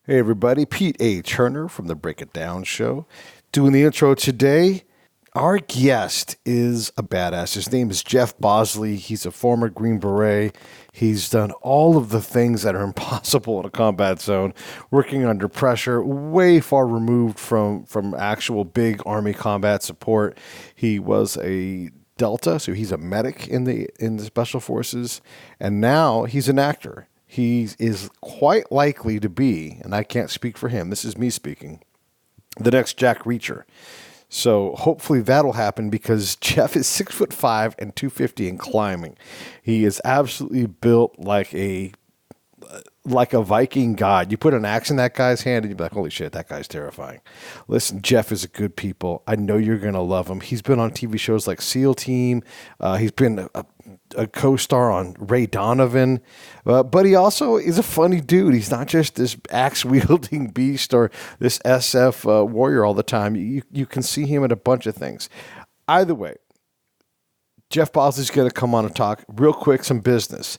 Hey everybody, Pete A.Turner from the Break It Down Show. Doing the intro today. Our guest is a badass. His name is Jeff Bosley. He's a former Green Beret. He's done all of the things that are impossible in a combat zone, working under pressure, way far removed from actual big Army combat support. He was a Delta, so he's a medic in the Special Forces, and now he's an actor. He is quite likely to be, and I can't speak for him, this is me speaking, the next Jack Reacher. So hopefully that'll happen because Jeff is 6'5" and 250 and climbing. He is absolutely built like a Viking god. You put an axe in that guy's hand and you'd be like, holy shit, that guy's terrifying. Listen, Jeff is a good people. I know you're going to love him. He's been on TV shows like SEAL Team. He's been a co-star on Ray Donovan. But he also is a funny dude. He's not just this axe-wielding beast or this SF warrior all the time. You can see him in a bunch of things. Either way, Jeff Bosley's going to come on and talk real quick, some business.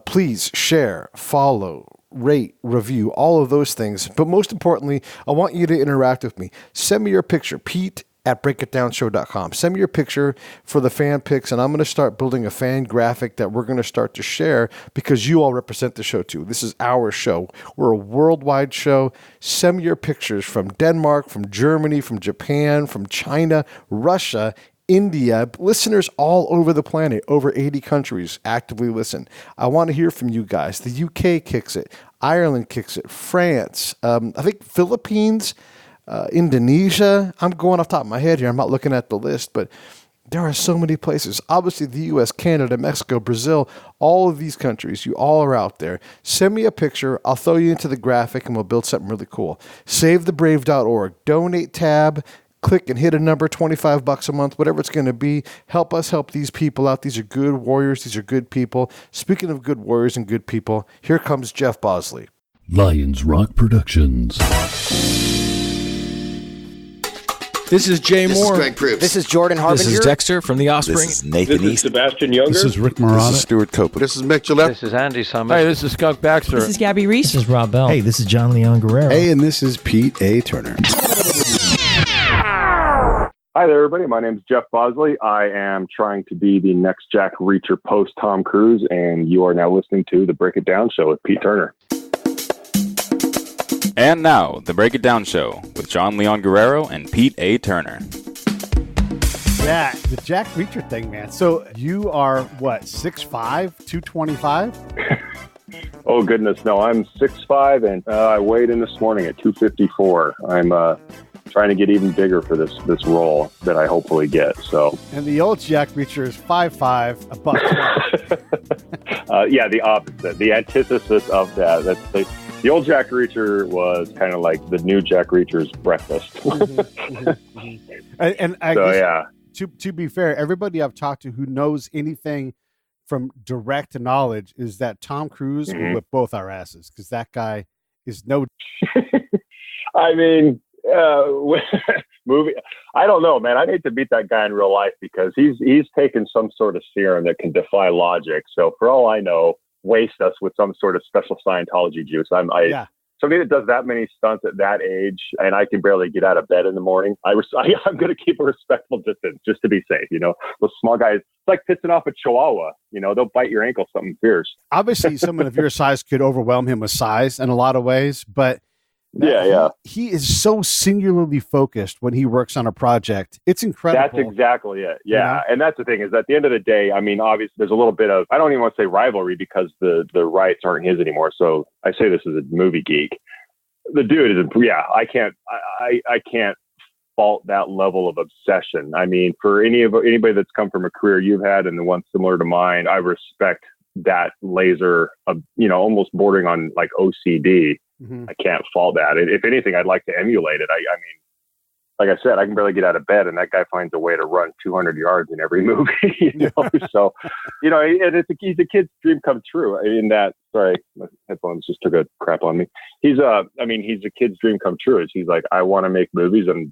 Please share, follow, rate, review, all of those things. But most importantly, I want you to interact with me. Send me your picture, Pete@breakitdownshow.com. Send me your picture for the fan pics, and I'm going to start building a fan graphic that we're going to start to share because you all represent the show too. This is our show. We're a worldwide show. Send me your pictures from Denmark, from Germany, from Japan, from China, Russia, India, listeners all over the planet, over 80 countries actively listen. I want to hear from you guys. The UK kicks it. Ireland kicks it. France. I think Philippines, Indonesia. I'm going off the top of my head here. I'm not looking at the list, but there are so many places. Obviously, the U.S., Canada, Mexico, Brazil, all of these countries, you all are out there. Send me a picture. I'll throw you into the graphic, and we'll build something really cool. SaveTheBrave.org. Donate tab. Click and hit a number, $25 a month, whatever it's going to be. Help us help these people out. These are good warriors. These are good people. Speaking of good warriors and good people, here comes Jeff Bosley. Lions Rock Productions. This is Jay Moore. This is Greg Proops. This is Jordan Harbinger. This is Dexter from The Offspring. This is Nathan This East. is Sebastian Younger. This is Rick Marotta. This is Stuart Copeland. This is Mick Gillette. This is Andy Summers. Hey, this is Skunk Baxter. This is Gabby Reese. This is Rob Bell. Hey, this is John Leon Guerrero. Hey, and this is Pete A.Turner. Hi there, everybody. My name is Jeff Bosley. I am trying to be the next Jack Reacher post Tom Cruise, and you are now listening to The Break It Down Show with Pete Turner. And now, The Break It Down Show with John Leon Guerrero and Pete A. Turner. Yeah, the Jack Reacher thing, man. So you are, what, 6'5", 225? Oh, goodness. No, I'm 6'5", and I weighed in this morning at 254. I'm trying to get even bigger for this role that I hopefully get. So, And the old Jack Reacher is 5'5", $112. yeah, the opposite, the antithesis of that. That's the old Jack Reacher was kind of like the new Jack Reacher's breakfast. And I so, guess, yeah. To be fair, everybody I've talked to who knows anything from direct knowledge is that Tom Cruise will whip both our asses because that guy is no. I mean, movie. I don't know, man. I'd hate to beat that guy in real life because he's taken some sort of serum that can defy logic. So for all I know, waste us with some sort of special Scientology juice. Somebody that does that many stunts at that age, and I can barely get out of bed in the morning. I'm going to keep a respectful distance just to be safe. You know, those small guys, it's like pissing off a Chihuahua. You know, they'll bite your ankle, something fierce. Obviously, someone of your size could overwhelm him with size in a lot of ways, but he is so singularly focused when he works on a project. It's incredible. That's exactly it. Yeah. You know? And that's the thing is at the end of the day, I mean, obviously there's a little bit of, I don't even want to say rivalry because the rights aren't his anymore. So I say this as a movie geek. The dude is, I can't fault that level of obsession. I mean, for anybody that's come from a career you've had and the one similar to mine, I respect that laser of, almost bordering on like OCD. I can't fault that. If anything, I'd like to emulate it. I mean, like I said, I can barely get out of bed, and that guy finds a way to run 200 yards in every movie. So, and he's a kid's dream come true. In that, sorry, my headphones just took a crap on me. He's a kid's dream come true. He's like, I want to make movies, and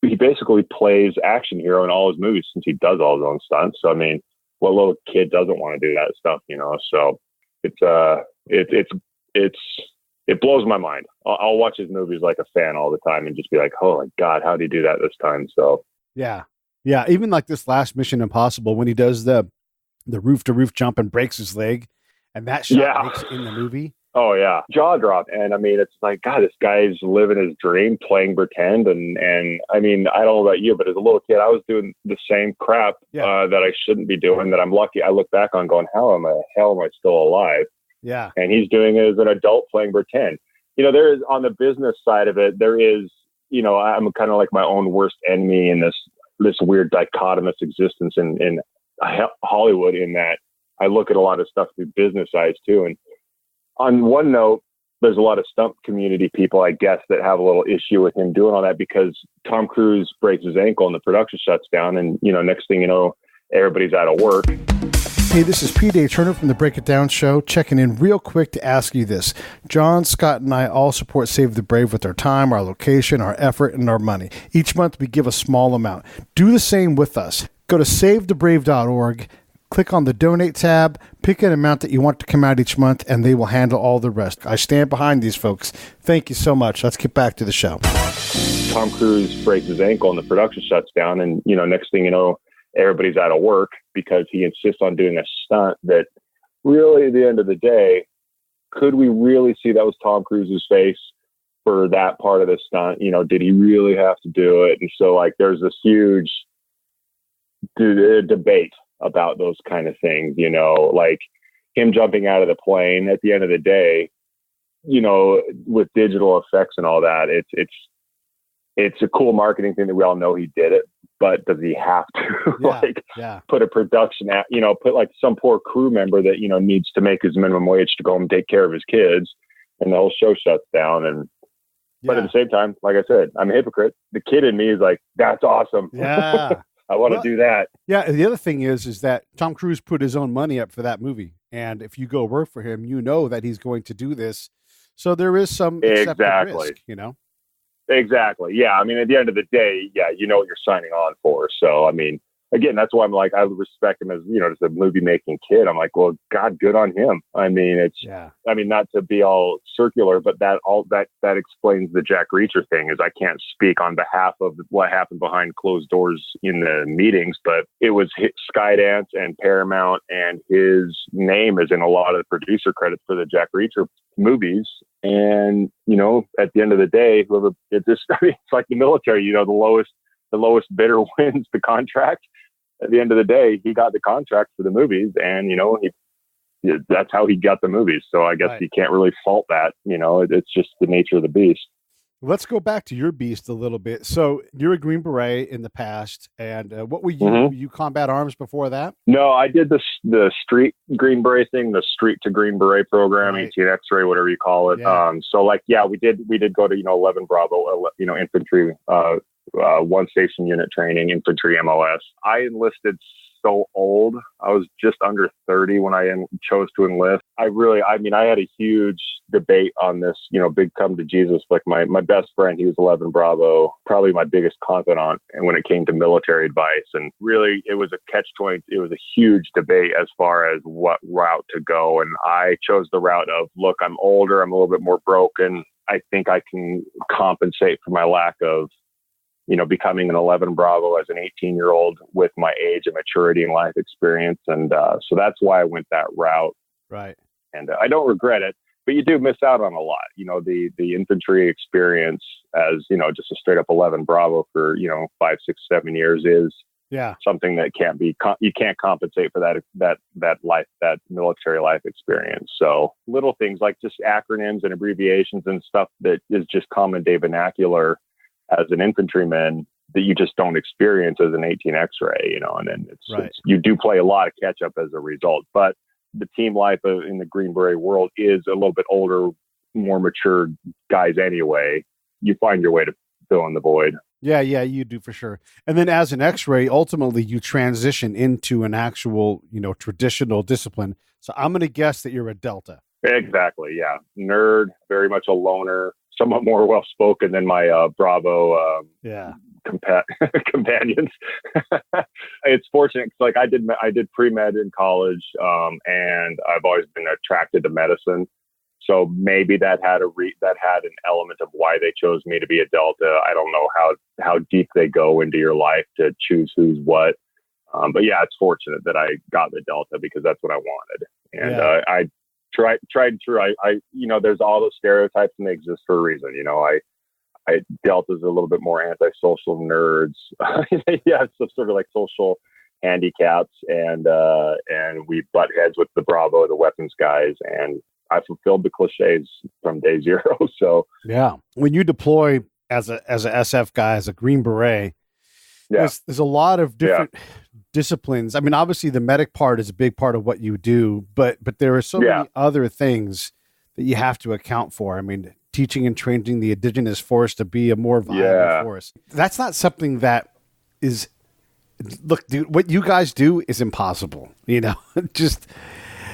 he basically plays action hero in all his movies since he does all his own stunts. So, I mean, what little kid doesn't want to do that stuff? So it blows my mind. I'll watch his movies like a fan all the time and just be like, oh my God, how did he do that this time? So yeah. Even like this last Mission Impossible, when he does the roof to roof jump and breaks his leg, and that shot makes it in the movie. Oh yeah, jaw drop. And I mean, it's like, God, this guy's living his dream, playing pretend. And I mean, I don't know about you, but as a little kid, I was doing the same crap that I shouldn't be doing. That I'm lucky. I look back on going, how am I still alive? Yeah. And he's doing it as an adult playing pretend. You know, there is, on the business side of it, there is, you know, I'm kind of like my own worst enemy in this weird dichotomous existence in Hollywood, in that I look at a lot of stuff through business eyes too. And on one note, there's a lot of stunt community people, I guess, that have a little issue with him doing all that, because Tom Cruise breaks his ankle and the production shuts down. And, you know, next thing you know, everybody's out of work. Hey, this is Pete A.Turner from the Break It Down Show, checking in real quick to ask you this. John, Scott, and I all support Save the Brave with our time, our location, our effort, and our money. Each month we give a small amount. Do the same with us. Go to savethebrave.org, click on the donate tab, pick an amount that you want to come out each month, and they will handle all the rest. I stand behind these folks. Thank you so much. Let's get back to the show. Tom Cruise breaks his ankle and the production shuts down. And, you know, next thing you know, everybody's out of work because he insists on doing a stunt that really, at the end of the day, could we really see that was Tom Cruise's face for that part of the stunt? You know, did he really have to do it? And so, like, there's this huge debate about those kind of things, you know, like him jumping out of the plane. At the end of the day, you know, with digital effects and all that, it's a cool marketing thing that we all know he did it, but does he have to put a production at, you know, put like some poor crew member that, you know, needs to make his minimum wage to go and take care of his kids, and the whole show shuts down. And but at the same time, like I said, I'm a hypocrite. The kid in me is like, that's awesome. Yeah. I want to do that. Yeah. The other thing is that Tom Cruise put his own money up for that movie. And if you go work for him, you know that he's going to do this. So there is some accepted risk, you know? Exactly. Yeah. I mean, at the end of the day, you know what you're signing on for. So, I mean, again, that's why I'm like, I respect him as, you know, as a movie making kid. I'm like, well, God, good on him. I mean, I mean, not to be all circular, but that explains the Jack Reacher thing. Is I can't speak on behalf of what happened behind closed doors in the meetings, but it was Skydance and Paramount, and his name is in a lot of the producer credits for the Jack Reacher movies. And, you know, at the end of the day, it's like the military, you know, the lowest bidder wins the contract. At the end of the day, he got the contract for the movies, and, you know, that's how he got the movies. So I guess you can't really fault that. You know, it's just the nature of the beast. Let's go back to your beast a little bit. So you're a Green Beret in the past, and what were you? Were you combat arms before that? No, I did the street Green Beret thing, the street to Green Beret program, 18 X-ray, whatever you call it. Yeah. So like, we did go to, you know, 11 Bravo, you know, infantry, one station unit training, infantry MOS. I enlisted so old. I was just under 30 when I chose to enlist. I had a huge debate on this, you know, big come to Jesus. Like my best friend, he was 11 Bravo, probably my biggest confidant. And when it came to military advice, and really it was a catch-20. It was a huge debate as far as what route to go. And I chose the route of, look, I'm older. I'm a little bit more broken. I think I can compensate for my lack of, you know, becoming an 11 Bravo as an 18-year-old with my age and maturity and life experience. And so that's why I went that route. Right. And I don't regret it, but you do miss out on a lot. You know, the infantry experience as, you know, just a straight up 11 Bravo for, you know, 5, 6, 7 years is something that you can't compensate for that life, that military life experience. So little things like just acronyms and abbreviations and stuff that is just common day vernacular as an infantryman that you just don't experience as an 18 X-ray, you know, and then it's you do play a lot of catch up as a result. But the team life in the Green Beret world is a little bit older, more mature guys anyway. You find your way to fill in the void. Yeah, you do for sure. And then as an X-ray, ultimately you transition into an actual, you know, traditional discipline. So I'm going to guess that you're a Delta. Exactly. Yeah. Nerd, very much a loner, somewhat more well-spoken than my Bravo companions. It's fortunate because, like, I did pre-med in college, and I've always been attracted to medicine. So maybe that had an element of why they chose me to be a Delta. I don't know how deep they go into your life to choose who's what. But yeah, it's fortunate that I got the Delta because that's what I wanted. And I tried and true. I there's all those stereotypes and they exist for a reason. Delta's a little bit more antisocial nerds. Yeah, so sort of like social handicaps, and we butt heads with the Bravo, the weapons guys, and I fulfilled the cliches from day zero. So yeah, when you deploy as a SF guy, as a Green Beret, there's a lot of different disciplines. I mean, obviously the medic part is a big part of what you do, but there are so many other things that you have to account for. I mean, teaching and training the indigenous force to be a more viable force. That's not something that is, look, dude, what you guys do is impossible, just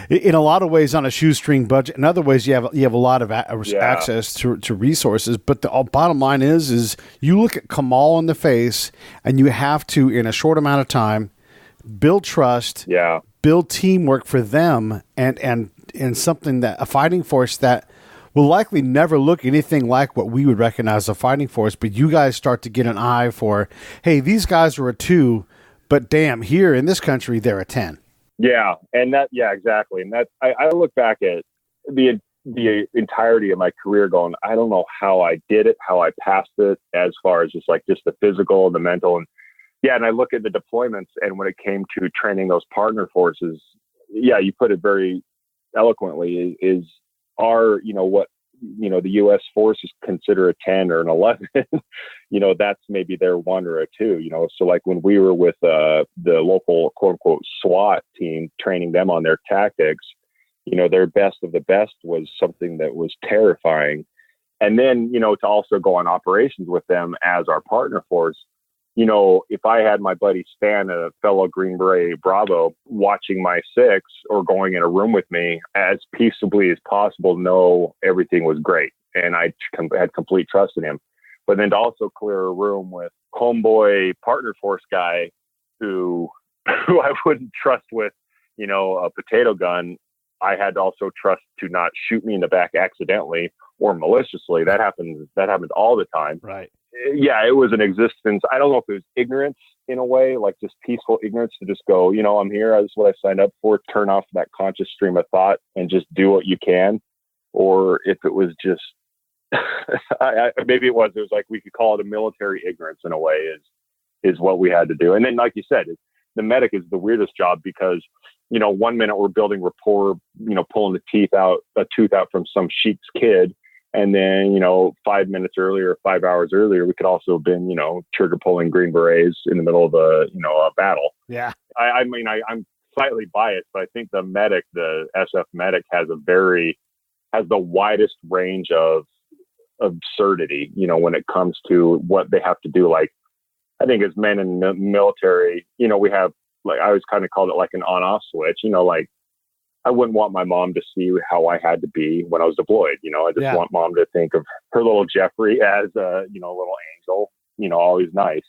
in a lot of ways on a shoestring budget. In other ways, you have a lot of access to resources, but the bottom line is you look at Kamal in the face and you have to, in a short amount of time, build trust, build teamwork for them and something that a fighting force that will likely never look anything like what we would recognize as a fighting force, but you guys start to get an eye for, hey, these guys are a 2, but damn, here in this country, they're a 10. Yeah. And exactly. And that, I look back at the entirety of my career going, I don't know how I did it, how I passed it, as far as just the physical and the mental. And I look at the deployments, and when it came to training those partner forces, you put it very eloquently, is what the U.S. forces consider a 10 or an 11, that's maybe their 1 or a 2, so like when we were with the local quote unquote SWAT team, training them on their tactics, their best of the best was something that was terrifying. And then, to also go on operations with them as our partner force, if I had my buddy Stan, a fellow Green Beret Bravo, watching my 6 or going in a room with me as peaceably as possible, know everything was great. And I had complete trust in him. But then to also clear a room with homeboy partner force guy who I wouldn't trust with, a potato gun, I had to also trust to not shoot me in the back accidentally or maliciously. That happened all the time. Right. Yeah, it was an existence. I don't know if it was ignorance in a way, like just peaceful ignorance to just go, I'm here. This is what I signed up for. Turn off that conscious stream of thought and just do what you can. Or if it was just, maybe it was like, we could call it a military ignorance in a way is what we had to do. And then, like you said, the medic is the weirdest job because, 1 minute we're building rapport, pulling a tooth out from some sheep's kid. And then, 5 minutes earlier, 5 hours earlier, we could also have been, trigger pulling Green Berets in the middle of a battle. Yeah. I mean, I'm slightly biased, but I think the SF medic has the widest range of absurdity, when it comes to what they have to do. Like, I think as men in the military, we have, like, I always kind of called it like an on-off switch, like, I wouldn't want my mom to see how I had to be when I was deployed. I just want mom to think of her little Jeffrey as a, little angel, always nice.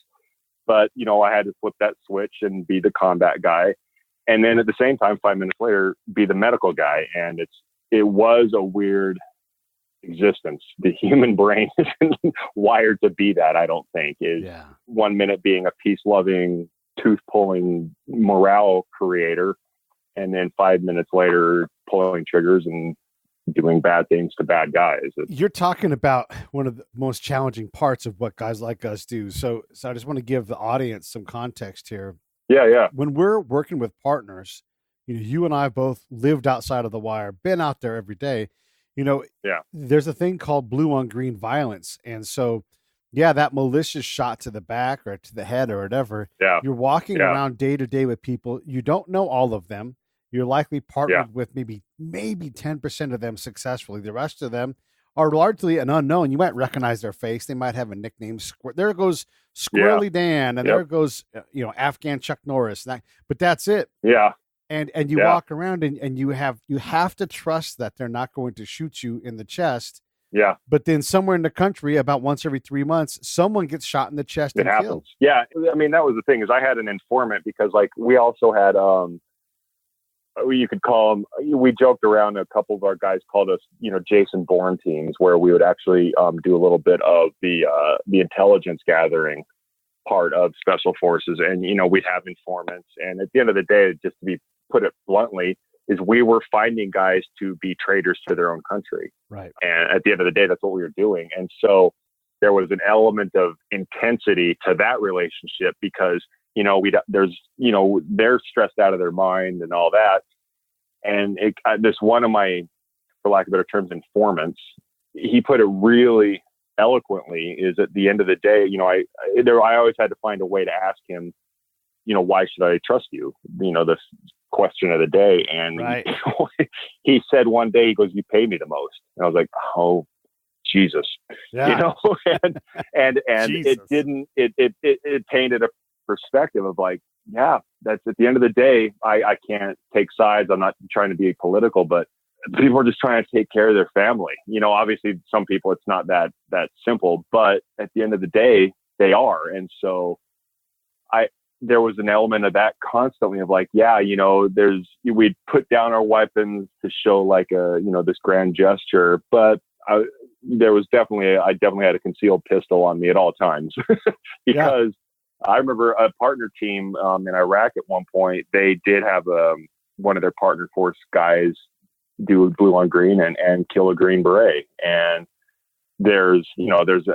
But, I had to flip that switch and be the combat guy. And then at the same time, 5 minutes later, be the medical guy. And it was a weird existence. The human brain isn't wired to be that, I don't think. 1 minute being a peace-loving, tooth-pulling morale creator, and then 5 minutes later, pulling triggers and doing bad things to bad guys. You're talking about one of the most challenging parts of what guys like us do. So I just want to give the audience some context here. Yeah. When we're working with partners, you and I both lived outside of the wire, been out there every day. There's a thing called blue on green violence. And so, that malicious shot to the back or to the head or whatever, you're walking around day to day with people. You don't know all of them. You're likely partnered with maybe 10% of them successfully. The rest of them are largely an unknown. You might recognize their face. They might have a nickname. There goes Squirrely Dan, and there goes Afghan Chuck Norris. But that's it. Yeah. And you walk around and you have to trust that they're not going to shoot you in the chest. Yeah. But then somewhere in the country, about once every 3 months, someone gets shot in the chest and killed. Yeah. I mean, that was the thing, is I had an informant because, like, we also had you could call them, we joked around, a couple of our guys called us, Jason Bourne teams, where we would actually do a little bit of the intelligence gathering part of special forces. And, we'd have informants. And at the end of the day, just to put it bluntly, is we were finding guys to be traitors to their own country. Right. And at the end of the day, that's what we were doing. And so there was an element of intensity to that relationship because, they're stressed out of their mind and all that. And this one of my, for lack of better terms, informants, he put it really eloquently, is at the end of the day, I always had to find a way to ask him, why should I trust you? This question of the day. And right. He said one day, he goes, you pay me the most. And I was like, oh, Jesus, yeah. and Jesus. it painted a perspective of like, yeah, that's at the end of the day, I can't take sides. I'm not trying to be political, but people are just trying to take care of their family. Obviously some people, it's not that simple, but at the end of the day, they are. And so there was an element of that constantly of like, yeah, we'd put down our weapons to show like this grand gesture, but I definitely had a concealed pistol on me at all times because I remember a partner team in Iraq at one point, they did have one of their partner force guys do blue on green and kill a Green Beret. And there's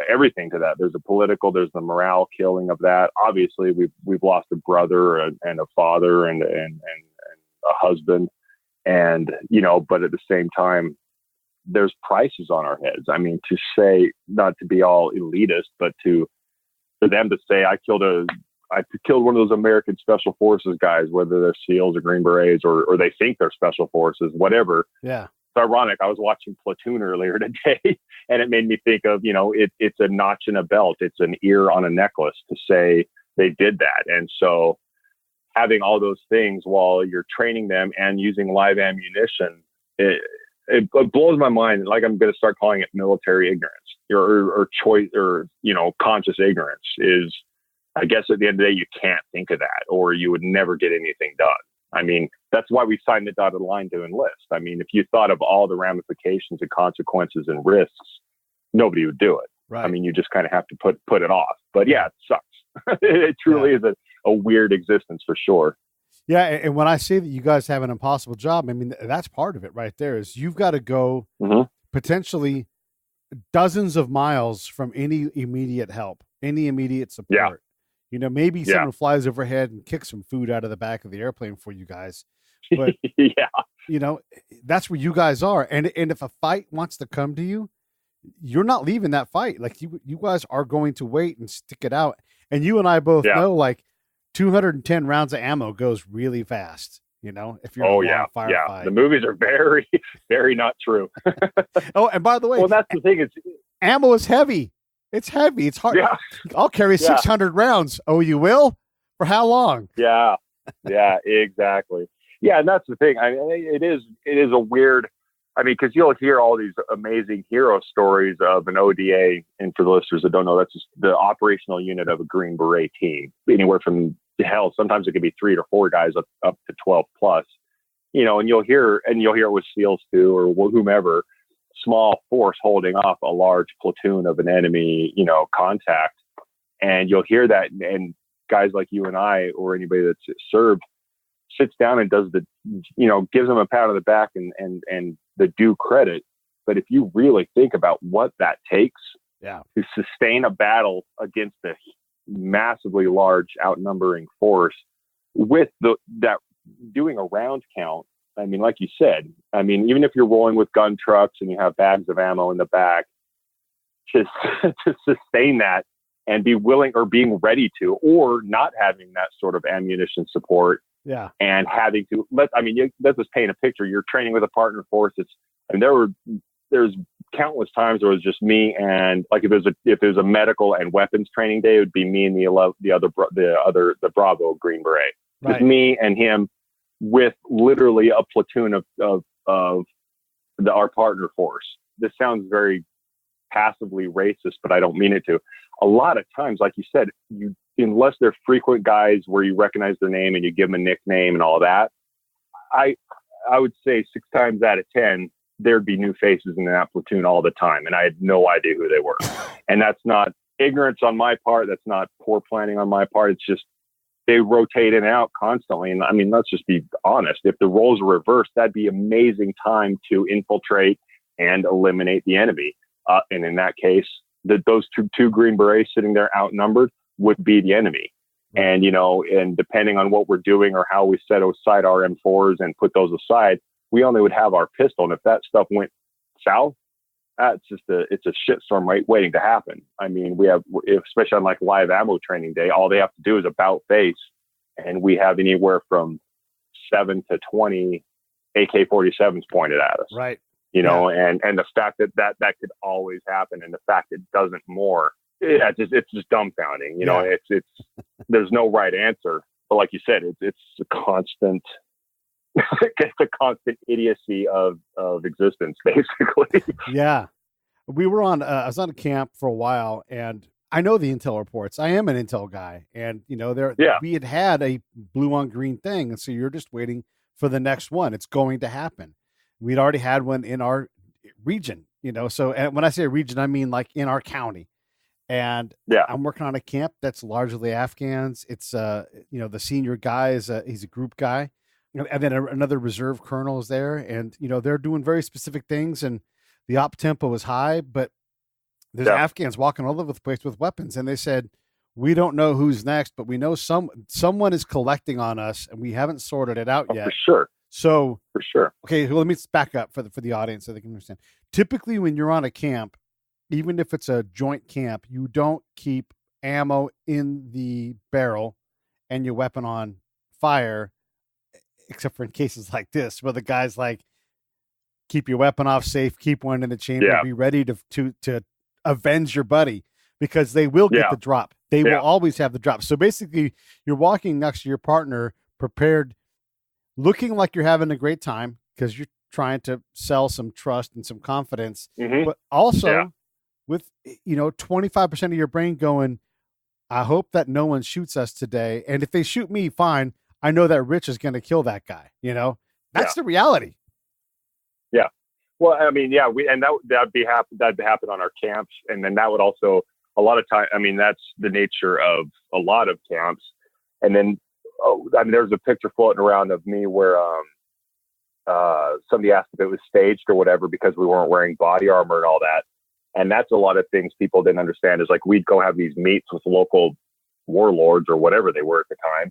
everything to that. There's there's the morale killing of that. Obviously we've lost a brother and a father and a husband. And, but at the same time, there's prices on our heads. I mean, to say, not to be all elitist, but for them to say, I killed one of those American Special Forces guys, whether they're SEALs or Green Berets or they think they're Special Forces, whatever. Yeah. It's ironic. I was watching Platoon earlier today and it made me think of, it's a notch in a belt. It's an ear on a necklace to say they did that. And so having all those things while you're training them and using live ammunition, it blows my mind. Like, I'm going to start calling it military ignorance or choice or, conscious ignorance is, I guess at the end of the day, you can't think of that or you would never get anything done. I mean, that's why we signed the dotted line to enlist. I mean, if you thought of all the ramifications and consequences and risks, nobody would do it. Right. I mean, you just kind of have to put it off. But yeah, it sucks. It truly is a weird existence for sure. Yeah, and when I say that you guys have an impossible job, I mean, that's part of it right there is you've got to go potentially dozens of miles from any immediate help, any immediate support. Yeah. Maybe someone flies overhead and kicks some food out of the back of the airplane for you guys. But, that's where you guys are. And if a fight wants to come to you, you're not leaving that fight. Like you guys are going to wait and stick it out. And you and I both know, like, 210 rounds of ammo goes really fast, if you're in a firefight. The movies are very, very not true. Oh, and by the way, well, that's the thing. Ammo is heavy. It's heavy. It's hard. Yeah. I'll carry 600 rounds. Oh, you will? For how long? Yeah, exactly. Yeah. And that's the thing. I mean, it is a weird, because you'll hear all these amazing hero stories of an ODA. And for the listeners that don't know, that's just the operational unit of a Green Beret team, anywhere from sometimes it could be 3 to 4 guys up to 12 plus, and you'll hear it with SEALs too, or whomever, small force holding off a large platoon of an enemy, contact. And you'll hear that. And guys like you and I, or anybody that's served, sits down and does gives them a pat on the back and the due credit. But if you really think about what that takes to sustain a battle against a massively large outnumbering force with that doing a round count, like you said, even if you're rolling with gun trucks and you have bags of ammo in the back, to sustain that and be willing or being ready to, or not having that sort of ammunition support. Yeah. And having to let's just paint a picture. You're training with a partner force. There's countless times where it was just me and, like, if it was a medical and weapons training day, it would be me and the Bravo Green Beret. Just me and him with literally a platoon of our partner force. This sounds very passively racist, but I don't mean it to. A lot of times, like you said, unless they're frequent guys where you recognize their name and you give them a nickname and all that, I would say 6 times out of 10, there'd be new faces in that platoon all the time. And I had no idea who they were. And that's not ignorance on my part. That's not poor planning on my part. It's just, they rotate in and out constantly. And I mean, let's just be honest. If the roles were reversed, that'd be amazing time to infiltrate and eliminate the enemy. And in that case, those two Green Berets sitting there outnumbered would be the enemy. And, and depending on what we're doing or how we set aside our M4s and put those aside, we only would have our pistol. And if that stuff went south, it's a shitstorm waiting to happen. I mean, we have, especially on like live ammo training day, all they have to do is about face, and we have anywhere from 7 to 20 AK-47s pointed at us. Right. And the fact that could always happen, and the fact it doesn't more, it's just dumbfounding. It's there's no right answer. But like you said, it's a constant. It's a constant idiocy of existence, basically. Yeah. I was on a camp for a while, and I know the intel reports. I am an intel guy, and we had a blue on green thing. And so you're just waiting for the next one. It's going to happen. We'd already had one in our region, so, and when I say region, I mean like in our county. And I'm working on a camp that's largely Afghans. It's, the senior guy he's a group guy. And then another reserve colonel is there, and they're doing very specific things, and the op tempo is high, but there's Afghans walking all over the place with weapons, and they said, we don't know who's next, but we know someone is collecting on us, and we haven't sorted it out yet. For sure. So for sure. Okay, well, let me back up for the audience so they can understand. Typically, when you're on a camp, even if it's a joint camp, you don't keep ammo in the barrel and your weapon on fire, except for in cases like this, where the guy's like, keep your weapon off safe, keep one in the chamber, be ready to avenge your buddy, because they will get the drop. They will always have the drop. So basically, you're walking next to your partner, prepared, looking like you're having a great time because you're trying to sell some trust and some confidence, but also with 25% of your brain going, I hope that no one shoots us today, and if they shoot me, fine. I know that Rich is going to kill that guy. That's the reality. Yeah. Well, I mean, that'd happen on our camps. And then that would also, a lot of time, I mean, that's the nature of a lot of camps. And then, there's a picture floating around of me where, somebody asked if it was staged or whatever, because we weren't wearing body armor and all that. And that's a lot of things people didn't understand, is like, we'd go have these meets with local warlords or whatever they were at the time.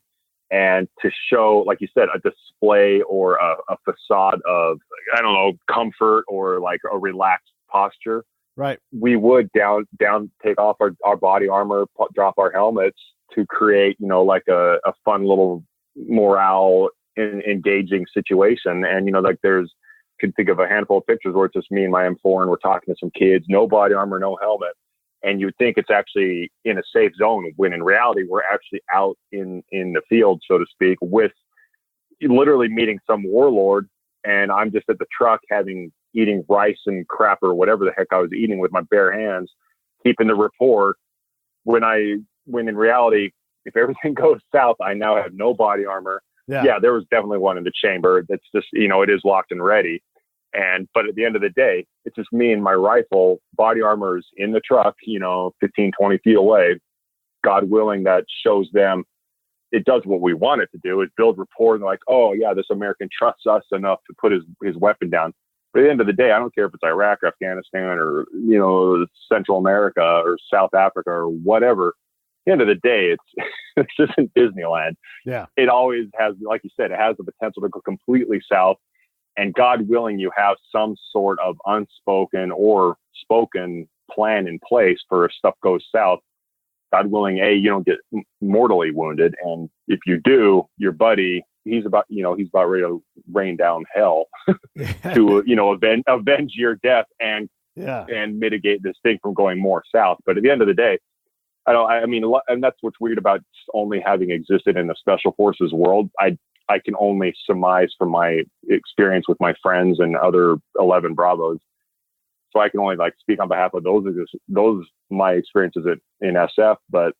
And to show, like you said, a display or a facade of, I don't know, comfort or like a relaxed posture. Right. We would take off our body armor, drop our helmets to create, like a fun little morale engaging situation. And, could think of a handful of pictures where it's just me and my M4 and we're talking to some kids, no body armor, no helmet. And you would think it's actually in a safe zone, when in reality, we're actually out in the field, so to speak, with literally meeting some warlord. And I'm just at the truck eating rice and crap or whatever the heck I was eating with my bare hands, keeping the rapport. When in reality, if everything goes south, I now have no body armor. Yeah, there was definitely one in the chamber. That's just, it is locked and ready. But at the end of the day, it's just me and my rifle. Body armor is in the truck, 15, 20 feet away. God willing, that shows them it does what we want it to do, is build rapport. And they're like, oh yeah, this American trusts us enough to put his weapon down. But at the end of the day, I don't care if it's Iraq or Afghanistan or, Central America or South Africa or whatever. At the end of the day, it's just in Disneyland. Yeah. It always has, like you said, it has the potential to go completely south. And God willing, you have some sort of unspoken or spoken plan in place for if stuff goes south. God willing, you don't get mortally wounded. And if you do, your buddy, he's about ready to rain down hell to, avenge your death and mitigate this thing from going more south. But at the end of the day, and that's what's weird about only having existed in the special forces world. I can only surmise from my experience with my friends and other 11 Bravos. So I can only speak on behalf of those my experiences in SF. But at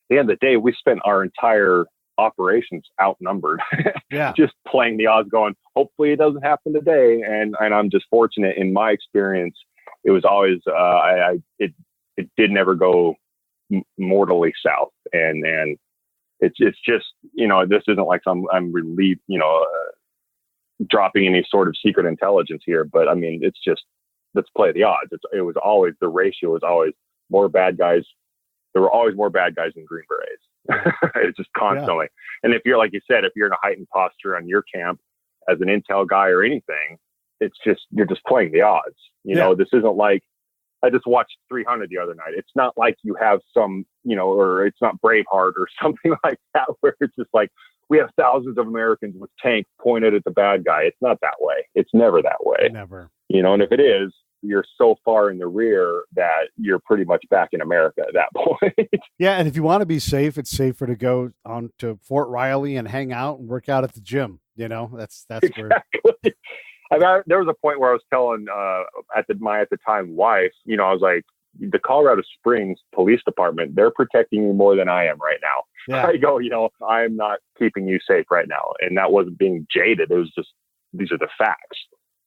the end of the day, we spent our entire operations outnumbered. Yeah. Just playing the odds, going, hopefully it doesn't happen today. And I'm just fortunate in my experience. It was always, it did never go mortally south. And it's just, this isn't like I'm relieved, dropping any sort of secret intelligence here, but I mean, it's just, let's play the odds. It was always, the ratio was always more bad guys. There were always more bad guys than Green Berets. It's just constantly. Yeah. And if you're, like you said, if you're in a heightened posture on your camp as an intel guy or anything, it's just, you're just playing the odds. This isn't like, I just watched 300 the other night. It's not like you have some, or it's not Braveheart or something like that, where it's just like, we have thousands of Americans with tanks pointed at the bad guy. It's not that way. It's never that way. Never. And if it is, you're so far in the rear that you're pretty much back in America at that point. Yeah. And if you want to be safe, it's safer to go on to Fort Riley and hang out and work out at the gym. That's exactly. where. There was a point where I was telling at the time wife, I was like, the Colorado Springs Police Department, they're protecting you more than I am right now. Yeah. I go, I'm not keeping you safe right now. And that wasn't being jaded. It was just, these are the facts.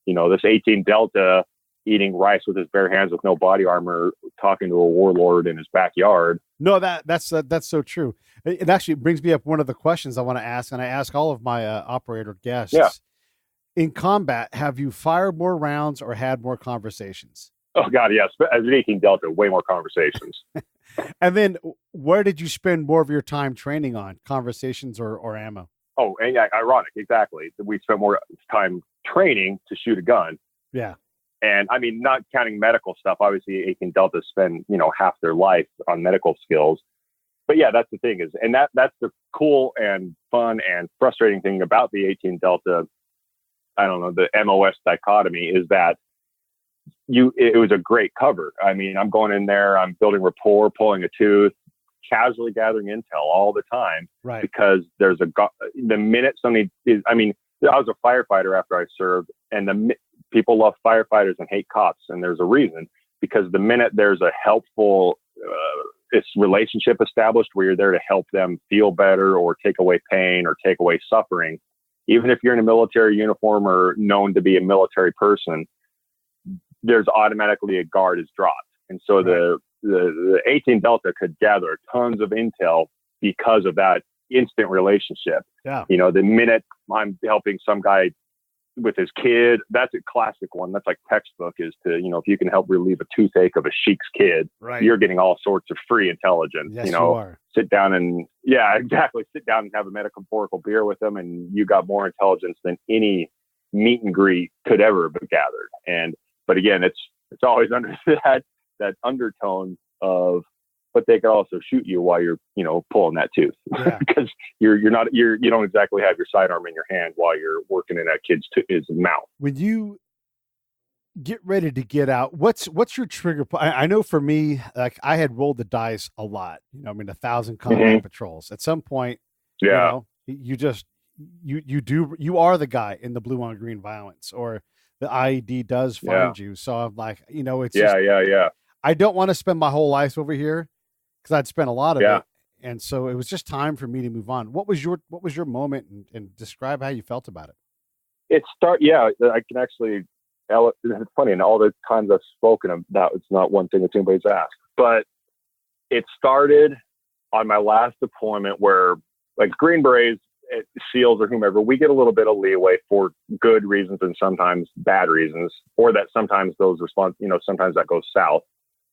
This 18 Delta eating rice with his bare hands with no body armor, talking to a warlord in his backyard. No, that's so true. It actually brings me up one of the questions I want to ask, and I ask all of my operator guests. Yeah. In combat, have you fired more rounds or had more conversations? Oh, God, yes. As an 18 Delta, way more conversations. And then where did you spend more of your time training on, conversations or ammo? Oh, and ironic. Exactly. We spent more time training to shoot a gun. Yeah. And I mean, not counting medical stuff. Obviously, 18 Deltas spend, half their life on medical skills. But yeah, that's the thing is, and that's the cool and fun and frustrating thing about the 18 Delta. I don't know, the MOS dichotomy is that it was a great cover. I mean, I'm going in there, I'm building rapport, pulling a tooth, casually gathering intel all the time. Right. Because the minute somebody is, I mean, I was a firefighter after I served, and people love firefighters and hate cops. And there's a reason, because the minute there's a helpful relationship established where you're there to help them feel better or take away pain or take away suffering, even if you're in a military uniform or known to be a military person, there's automatically a guard is dropped. And so the 18 Delta could gather tons of intel because of that instant relationship. Yeah. The minute I'm helping some guy with his kid, that's a classic one. That's like textbook is to, if you can help relieve a toothache of a sheik's kid, right, you're getting all sorts of free intelligence. Yes, you are. Sit down and sit down and have a metaphorical beer with them, and you got more intelligence than any meet and greet could ever have gathered. But again, it's always under that undertone of, but they can also shoot you while you're, pulling that tooth, because you don't exactly have your sidearm in your hand while you're working in that kid's his mouth. When you get ready to get out, what's your trigger point? I know for me, like I had rolled the dice a lot, 1,000 combat patrols. At some point, you are the guy in the blue on green violence, or the IED does find you. So I'm like, it's I don't want to spend my whole life over here, because I'd spent a lot of it. And so it was just time for me to move on. What was your moment, and describe how you felt about it? I can actually, it's funny, in all the times I've spoken about, it's not one thing that anybody's asked, but it started on my last deployment where, like, Green Berets, SEALs or whomever, we get a little bit of leeway for good reasons and sometimes bad reasons, or that sometimes those sometimes that goes south.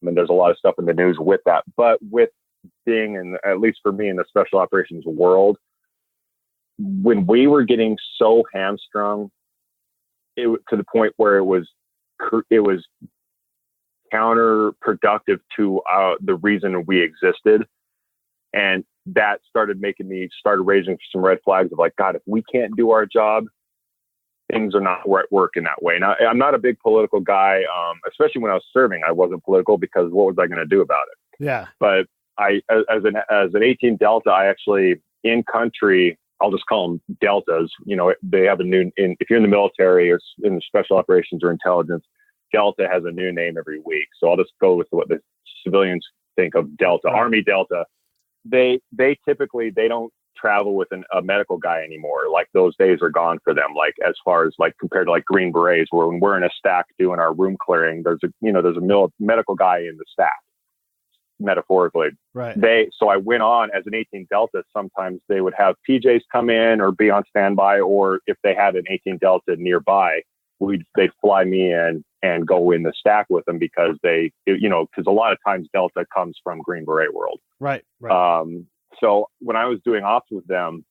I mean, there's a lot of stuff in the news with that, but with being at least for me, in the special operations world, when we were getting so hamstrung, to the point where it was counterproductive to the reason we existed. And that started raising some red flags of like, God, if we can't do our job, things are not working that way. Now, I'm not a big political guy, especially when I was serving. I wasn't political, because what was I going to do about it? Yeah. But as an 18 Delta, I actually, in country, I'll just call them Deltas. They have a new, if you're in the military or in special operations or intelligence, Delta has a new name every week. So I'll just go with what the civilians think of Delta. Right. Army Delta. They typically, they don't travel with a medical guy anymore. Like those days are gone for them. Like as far as like compared to like Green Berets, where when we're in a stack doing our room clearing, there's a medical guy in the stack, metaphorically. Right. So I went on as an 18 Delta. Sometimes they would have PJs come in or be on standby, or if they had an 18 Delta nearby, they'd fly me in and go in the stack with them because because a lot of times Delta comes from Green Beret world. Right. So when I was doing ops with them,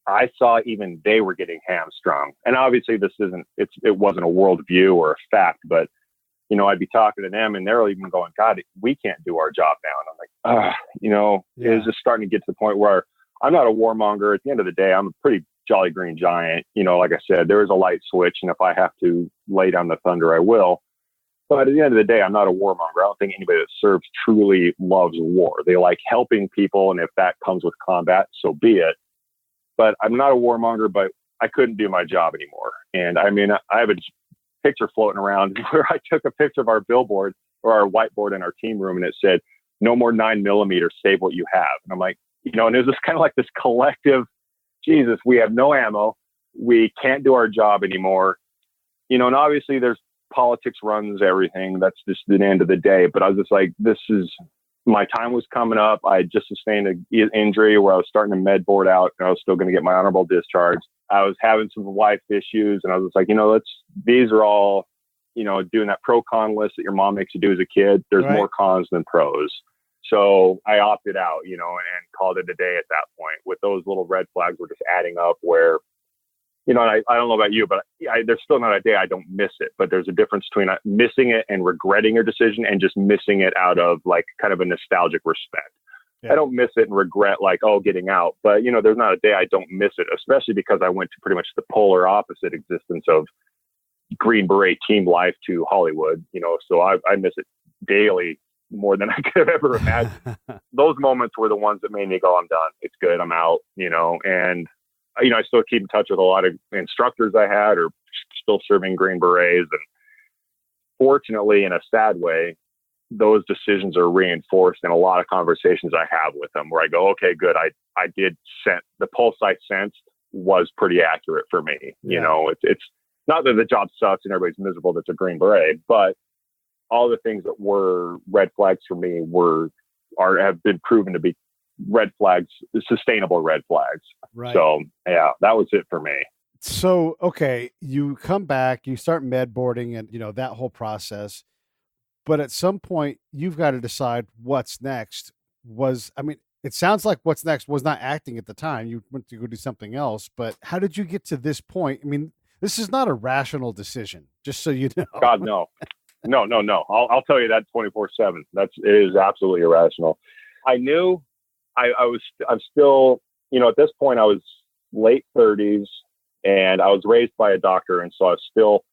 I saw even they were getting hamstrung. And obviously it wasn't a worldview or a fact, but I'd be talking to them and they're even going, God, we can't do our job now. And I'm like, It was just starting to get to the point where I'm not a warmonger. At the end of the day, I'm a pretty jolly green giant. Like I said, there is a light switch, and if I have to lay down the thunder, I will. But at the end of the day, I'm not a warmonger. I don't think anybody that serves truly loves war. They like helping people, and if that comes with combat, so be it. But I'm not a warmonger, but I couldn't do my job anymore. And I mean, I have a picture floating around where I took a picture of our billboard or our whiteboard in our team room, and it said, "No more 9mm, save what you have." And I'm like, and it was just kind of like this collective, Jesus, we have no ammo. We can't do our job anymore. And obviously there's politics runs everything. That's just the end of the day. But I was just like, my time was coming up. I had just sustained an injury where I was starting to med board out, and I was still going to get my honorable discharge. I was having some life issues, and I was like, these are all, doing that pro con list that your mom makes you do as a kid. There's more cons than pros. So I opted out, and called it a day at that point. With those little red flags were just adding up where, and I don't know about you, but there's still not a day I don't miss it. But there's a difference between missing it and regretting your decision and just missing it out of like kind of a nostalgic respect. Yeah. I don't miss it and regret getting out. But, there's not a day I don't miss it, especially because I went to pretty much the polar opposite existence of Green Beret team life to Hollywood, so I miss it daily more than I could have ever imagined. Those moments were the ones that made me go, I'm done. It's good. I'm out, and I still keep in touch with a lot of instructors I had or still serving Green Berets. And fortunately, in a sad way, those decisions are reinforced in a lot of conversations I have with them where I go, okay, good. I did sense the pulse I sensed was pretty accurate for me. Yeah. It's not that the job sucks and everybody's miserable that's a Green Beret, but all the things that were red flags for me have been proven to be red flags, sustainable red flags. Right. So yeah, that was it for me. So, okay, you come back, you start med boarding and, that whole process. But at some point you've got to decide what's next. It sounds like what's next was not acting at the time. You went to go do something else, but how did you get to this point? I mean, this is not a rational decision, just so you know. God, no. No. I'll tell you that 24/7. It is absolutely irrational. I knew I'm still, at this point I was late 30s and I was raised by a doctor. And so I was still,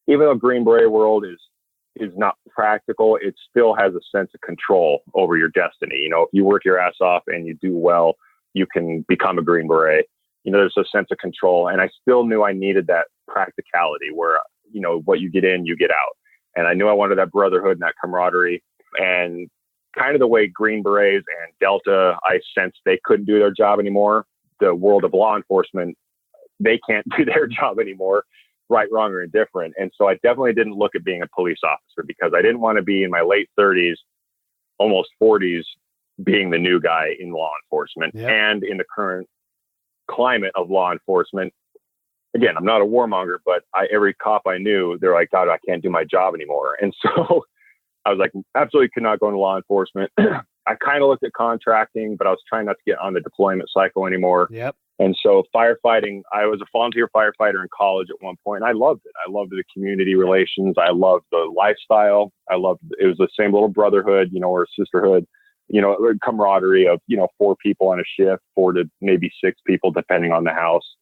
even though Green Beret world is not practical, it still has a sense of control over your destiny. If you work your ass off and you do well, you can become a Green Beret. There's a sense of control. And I still knew I needed that practicality where, what you get in, you get out. And I knew I wanted that brotherhood and that camaraderie. And kind of the way Green Berets and Delta, I sensed they couldn't do their job anymore. The world of law enforcement, they can't do their job anymore, right, wrong, or indifferent. And so I definitely didn't look at being a police officer because I didn't want to be in my late 30s, almost 40s, being the new guy in law enforcement. Yep. And in the current climate of law enforcement, again, I'm not a warmonger, but every cop I knew, they're like, God, I can't do my job anymore. And so I was like, absolutely could not go into law enforcement. I kind of looked at contracting, but I was trying not to get on the deployment cycle anymore. Yep. And so firefighting, I was a volunteer firefighter in college at one point, and I loved it. I loved the community relations. I loved the lifestyle. It was the same little brotherhood, or sisterhood, camaraderie of, 4 people on a shift, 4 to maybe 6 people, depending on the house.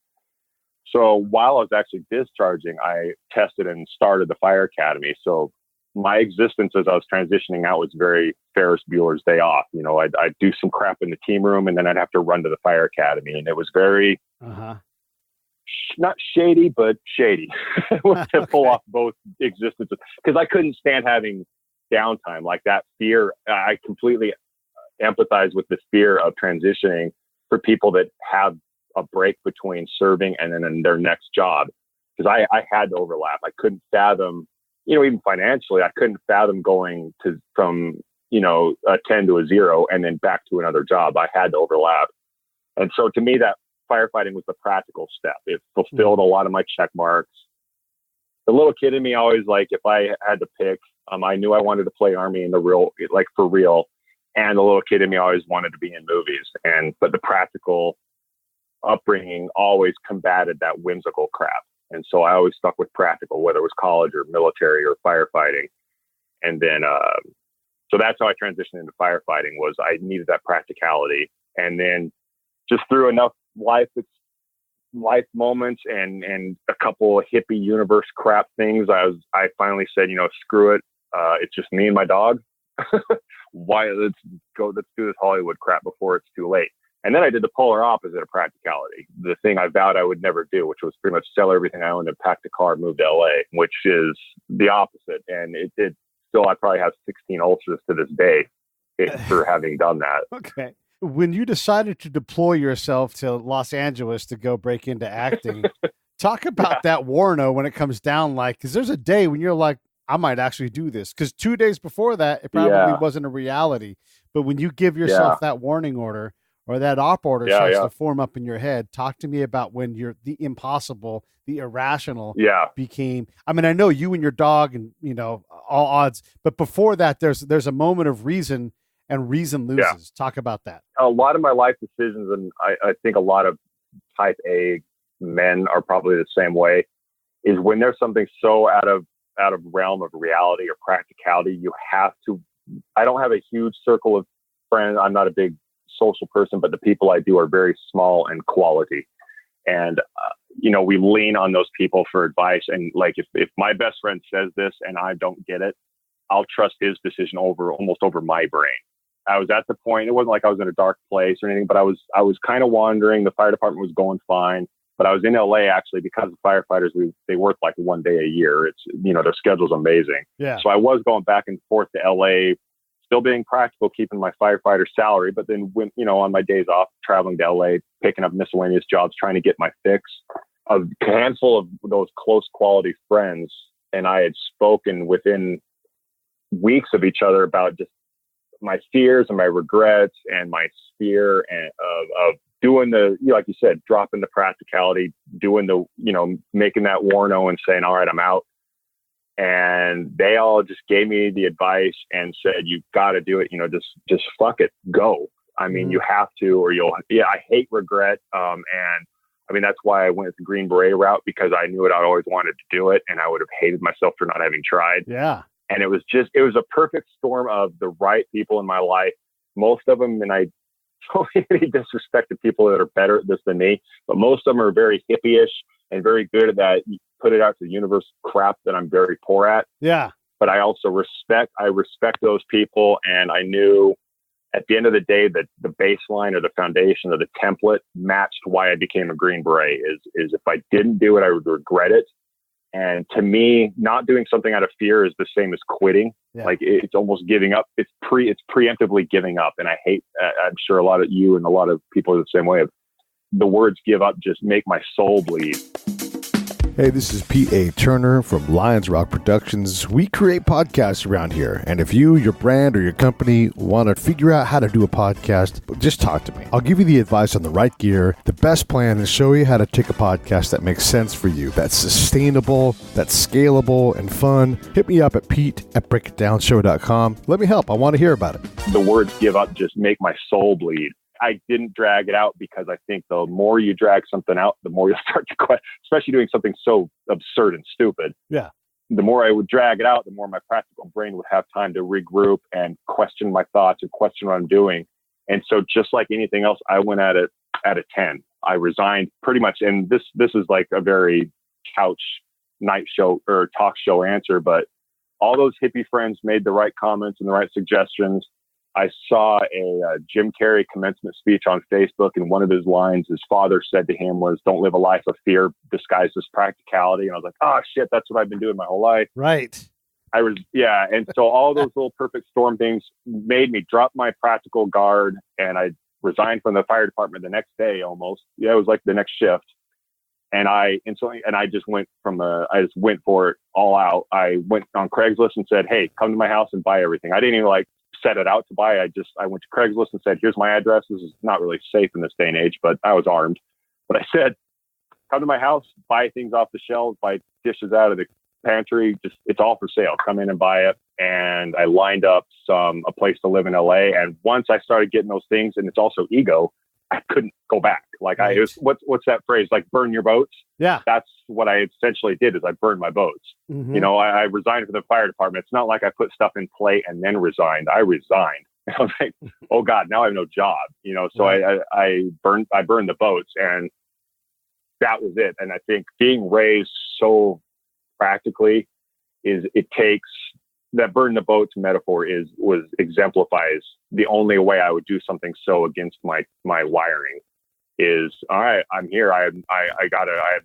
So while I was actually discharging, I tested and started the fire academy. So my existence as I was transitioning out was very Ferris Bueller's Day Off. I'd do some crap in the team room and then I'd have to run to the fire academy. And it was very, not shady, but shady to pull off both existences. Because I couldn't stand having downtime like that fear. I completely empathize with the fear of transitioning for people that have a break between serving and then their next job. Because I had to overlap. I couldn't fathom, even financially, I couldn't fathom going from a 10 to a 0 and then back to another job. I had to overlap. And so to me, that firefighting was the practical step. It fulfilled a lot of my check marks. The little kid in me always, like, if I had to pick, I knew I wanted to play Army in the real, like for real. And the little kid in me always wanted to be in movies. But the practical upbringing always combated that whimsical crap. And so I always stuck with practical, whether it was college or military or firefighting. And then, so that's how I transitioned into firefighting, was I needed that practicality. And then just through enough life moments and a couple of hippie universe crap things, I finally said, screw it. It's just me and my dog. Let's do this Hollywood crap before it's too late. And then I did the polar opposite of practicality, the thing I vowed I would never do, which was pretty much sell everything I owned and pack the car and move to LA, which is the opposite. And it did. Still, I probably have 16 ulcers to this day for having done that. Okay. When you decided to deploy yourself to Los Angeles to go break into acting, talk about that warno when it comes down, because there's a day when you're like, I might actually do this. Because 2 days before that, it probably wasn't a reality. But when you give yourself that warning order, or that op order starts to form up in your head, talk to me about when the impossible, the irrational became. I mean, I know you and your dog and, all odds, but before that, there's a moment of reason, and reason loses. Yeah. Talk about that. A lot of my life decisions, and I think a lot of type A men are probably the same way, is when there's something so out of realm of reality or practicality, you have to. I don't have a huge circle of friends. I'm not a big social person, but the people I do are very small and quality. And, we lean on those people for advice. And like, if my best friend says this and I don't get it, I'll trust his decision almost over my brain. I was at the point, it wasn't like I was in a dark place or anything, but I was kind of wandering. The fire department was going fine, but I was in LA actually because the firefighters, they work like 1 day a year. It's, their schedule's amazing. Yeah. So I was going back and forth to LA, still being practical, keeping my firefighter salary, but then when, on my days off, traveling to LA, picking up miscellaneous jobs, trying to get my fix. A handful of those close quality friends and I had spoken within weeks of each other about just my fears and my regrets and my fear and of doing like you said, dropping the practicality, doing making that warno and saying, all right, I'm out. And they all just gave me the advice and said, you got to do it. Just fuck it, go. I mean, you have to, or I hate regret. And I mean, that's why I went the Green Beret route, because I knew it. I always wanted to do it. And I would have hated myself for not having tried. Yeah. And it was a perfect storm of the right people in my life. Most of them, and I don't any disrespect to people that are better at this than me, but most of them are very hippie-ish and very good at that. Put it out to the universe crap that I'm very poor at. Yeah. But I also respect those people. And I knew at the end of the day that the baseline or the foundation or the template matched why I became a Green Beret is if I didn't do it, I would regret it. And to me, not doing something out of fear is the same as quitting. Yeah. Like it's almost giving up. It's preemptively giving up. And I hate, I'm sure a lot of you and a lot of people are the same way. The words give up just make my soul bleed. Hey, this is A.Turner from Lions Rock Productions. We create podcasts around here. And if you, your brand, or your company want to figure out how to do a podcast, just talk to me. I'll give you the advice on the right gear, the best plan, and show you how to take a podcast that makes sense for you, that's sustainable, that's scalable, and fun. Hit me up at pete@breakitdownshow.com. Let me help. I want to hear about it. The words give up just make my soul bleed. I didn't drag it out because I think the more you drag something out, the more you'll start to question, especially doing something so absurd and stupid. Yeah. The more I would drag it out, the more my practical brain would have time to regroup and question my thoughts and question what I'm doing. And so just like anything else, I went at it at a 10. I resigned pretty much. And this is like a very couch night show or talk show answer, but all those hippie friends made the right comments and the right suggestions. I saw a Jim Carrey commencement speech on Facebook, and one of his lines his father said to him was, "Don't live a life of fear disguised as practicality." And I was like, oh shit, that's what I've been doing my whole life. Right. And so all those little perfect storm things made me drop my practical guard, and I resigned from the fire department the next day almost. Yeah, it was like the next shift. And I just went for it all out. I went on Craigslist and said, hey, come to my house and buy everything. I didn't even like set it out to buy. I went to Craigslist and said, here's my address. This is not really safe in this day and age, but I was armed. But I said, come to my house, buy things off the shelves, buy dishes out of the pantry. Just, it's all for sale. Come in and buy it. And I lined up a place to live in LA. And once I started getting those things, and it's also ego, I couldn't go back. Like right. What's that phrase? Like burn your boats. Yeah. That's what I essentially did, is I burned my boats. Mm-hmm. You know, I resigned from the fire department. It's not like I put stuff in play and then resigned. I resigned. I was like, oh God, now I have no job. You know, so right. I burned the boats, and that was it. And I think being raised so practically it takes that burn the boats metaphor exemplifies the only way I would do something so against my wiring is, all right, I'm here. I have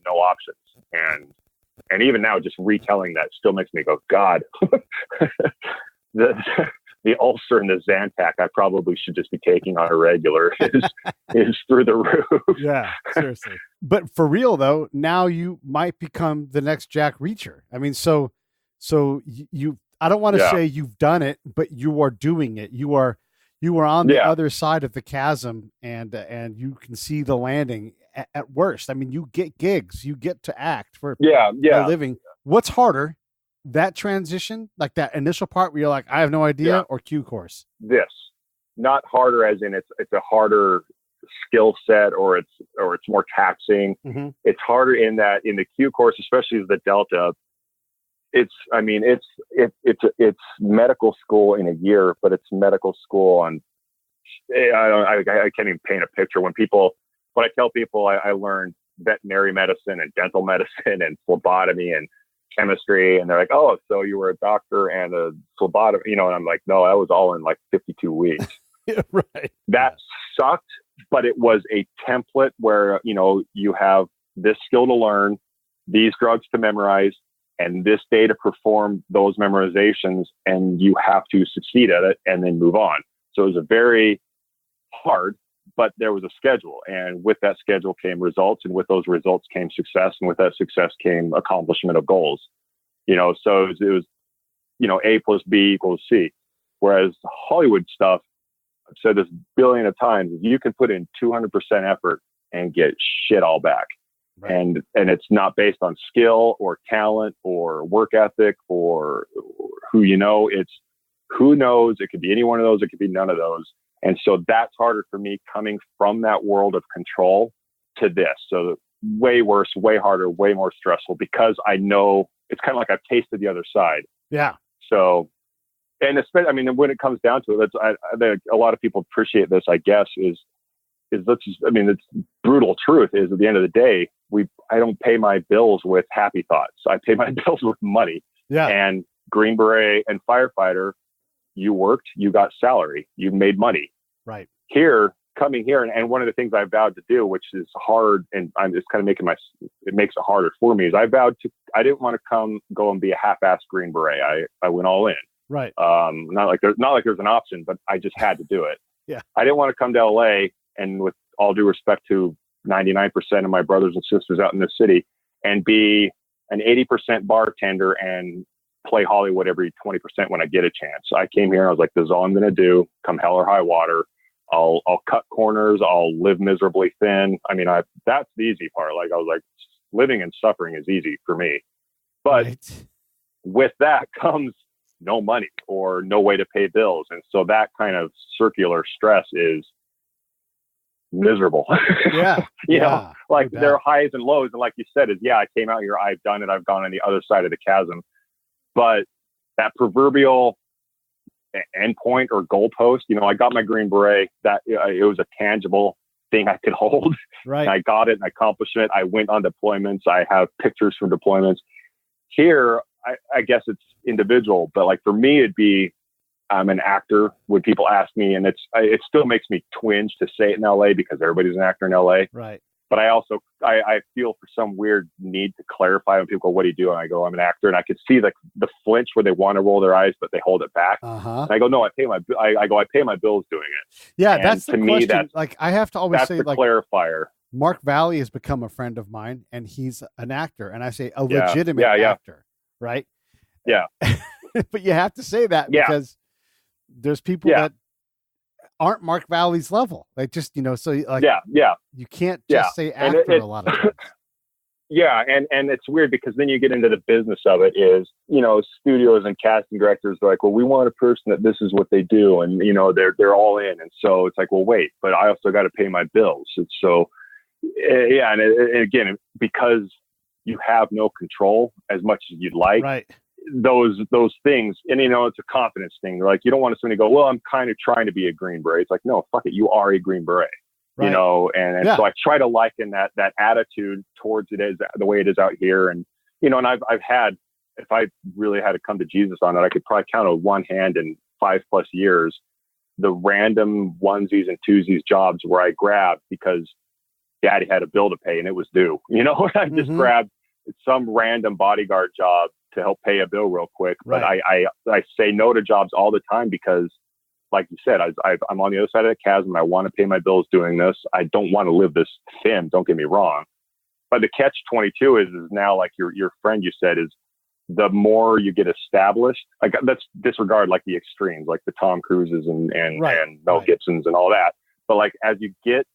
no options. And even now, just retelling that still makes me go, God, the ulcer and the Zantac I probably should just be taking on a regular is through the roof. Yeah, seriously. But for real though, now you might become the next Jack Reacher. I mean, so you I don't want to say you've done it, but you are doing it. You are on the other side of the chasm, and you can see the landing at worst. I mean, you get gigs, you get to act for a living. What's harder, that transition, like that initial part where you're like, I have no idea, or Q course? This, not harder as in it's a harder skill set, or it's more taxing. Mm-hmm. It's harder in that in the Q course, especially as the Delta. It's medical school in a year, but it's medical school on. I can't even paint a picture. When I tell people I learned veterinary medicine and dental medicine and phlebotomy and chemistry, and they're like, oh, so you were a doctor and a phlebotomy, you know? And I'm like, no, that was all in like 52 weeks. Yeah, right. That sucked, but it was a template where, you know, you have this skill to learn, these drugs to memorize, and this day to perform those memorizations, and you have to succeed at it and then move on. So it was a very hard, but there was a schedule, and with that schedule came results, and with those results came success, and with that success came accomplishment of goals. You know, so it was you know, A plus B equals C. Whereas Hollywood stuff, I've said this billion of times, you can put in 200% effort and get shit all back. Right. And it's not based on skill or talent or work ethic or who you know. It's who knows. It could be any one of those. It could be none of those. And so that's harder for me coming from that world of control to this. So way worse, way harder, way more stressful, because I know it's kind of like I've tasted the other side. Yeah. So, and especially, I mean, when it comes down to it, I think a lot of people appreciate this, I guess, is it's brutal truth is, at the end of the day, I don't pay my bills with happy thoughts. I pay my bills with money. Yeah. And Green Beret and firefighter, you worked, you got salary, you made money. Right. Coming here, and one of the things I vowed to do, which is hard, and I'm just kind of it makes it harder for me, is I didn't want to go and be a half-assed Green Beret. I went all in. Right. Not like there's an option, but I just had to do it. Yeah. I didn't want to come to LA, and with all due respect to 99% of my brothers and sisters out in this city, and be an 80% bartender and play Hollywood every 20% when I get a chance. I came here and I was like, this is all I'm going to do, come hell or high water. I'll cut corners. I'll live miserably thin. I mean, that's the easy part. Like, I was like, living and suffering is easy for me. But with that comes no money or no way to pay bills. And so that kind of circular stress is miserable. Yeah. You know, like there are highs and lows. And like you said, I came out here, I've done it. I've gone on the other side of the chasm. But that proverbial endpoint or goalpost, you know, I got my Green Beret, that it was a tangible thing I could hold. Right. And I got it and I accomplished it. I went on deployments. I have pictures from deployments. Here, I guess it's individual, but like for me, it'd be, I'm an actor. When people ask me, and it still makes me twinge to say it in LA because everybody's an actor in LA. Right. But I feel for some weird need to clarify when people go, "What do you do?" And I go, "I'm an actor." And I could see the flinch where they want to roll their eyes, but they hold it back. And I go, "No, I pay my bills doing it." Yeah, and that's the to question. me, that's, like, I have to always that's say, the like, clarifier. Mark Valley has become a friend of mine, and he's an actor, and I say a Yeah. legitimate actor, right? Yeah. But you have to say that because there's people that aren't Mark Valley's level. Like, just, so like, you can't just say actor a lot of times. Yeah. And it's weird because then you get into the business of it is, studios and casting directors are like, well, we want a person that this is what they do. And, they're all in. And so it's like, well, wait, but I also got to pay my bills. And so, and again, because you have no control as much as you'd like, right? Those things, and it's a confidence thing. Like, you don't want somebody to go, well, I'm kind of trying to be a Green Beret. It's like, no, fuck it, you are a Green Beret, right. And so I try to liken that attitude towards it as the way it is out here, and and I've had, if I really had to come to Jesus on it, I could probably count on one hand in 5+ years the random onesies and twosies jobs where I grabbed because Daddy had a bill to pay and it was due. I just grabbed some random bodyguard job to help pay a bill real quick. But I say no to jobs all the time because, like you said, I'm on the other side of the chasm. I want to pay my bills doing this. I don't want to live this thin. Don't get me wrong. But the catch-22 is now, like your friend you said, is the more you get established. Like, let's disregard like the extremes, like the Tom Cruises and Mel Gibsons and all that. But like, as you get,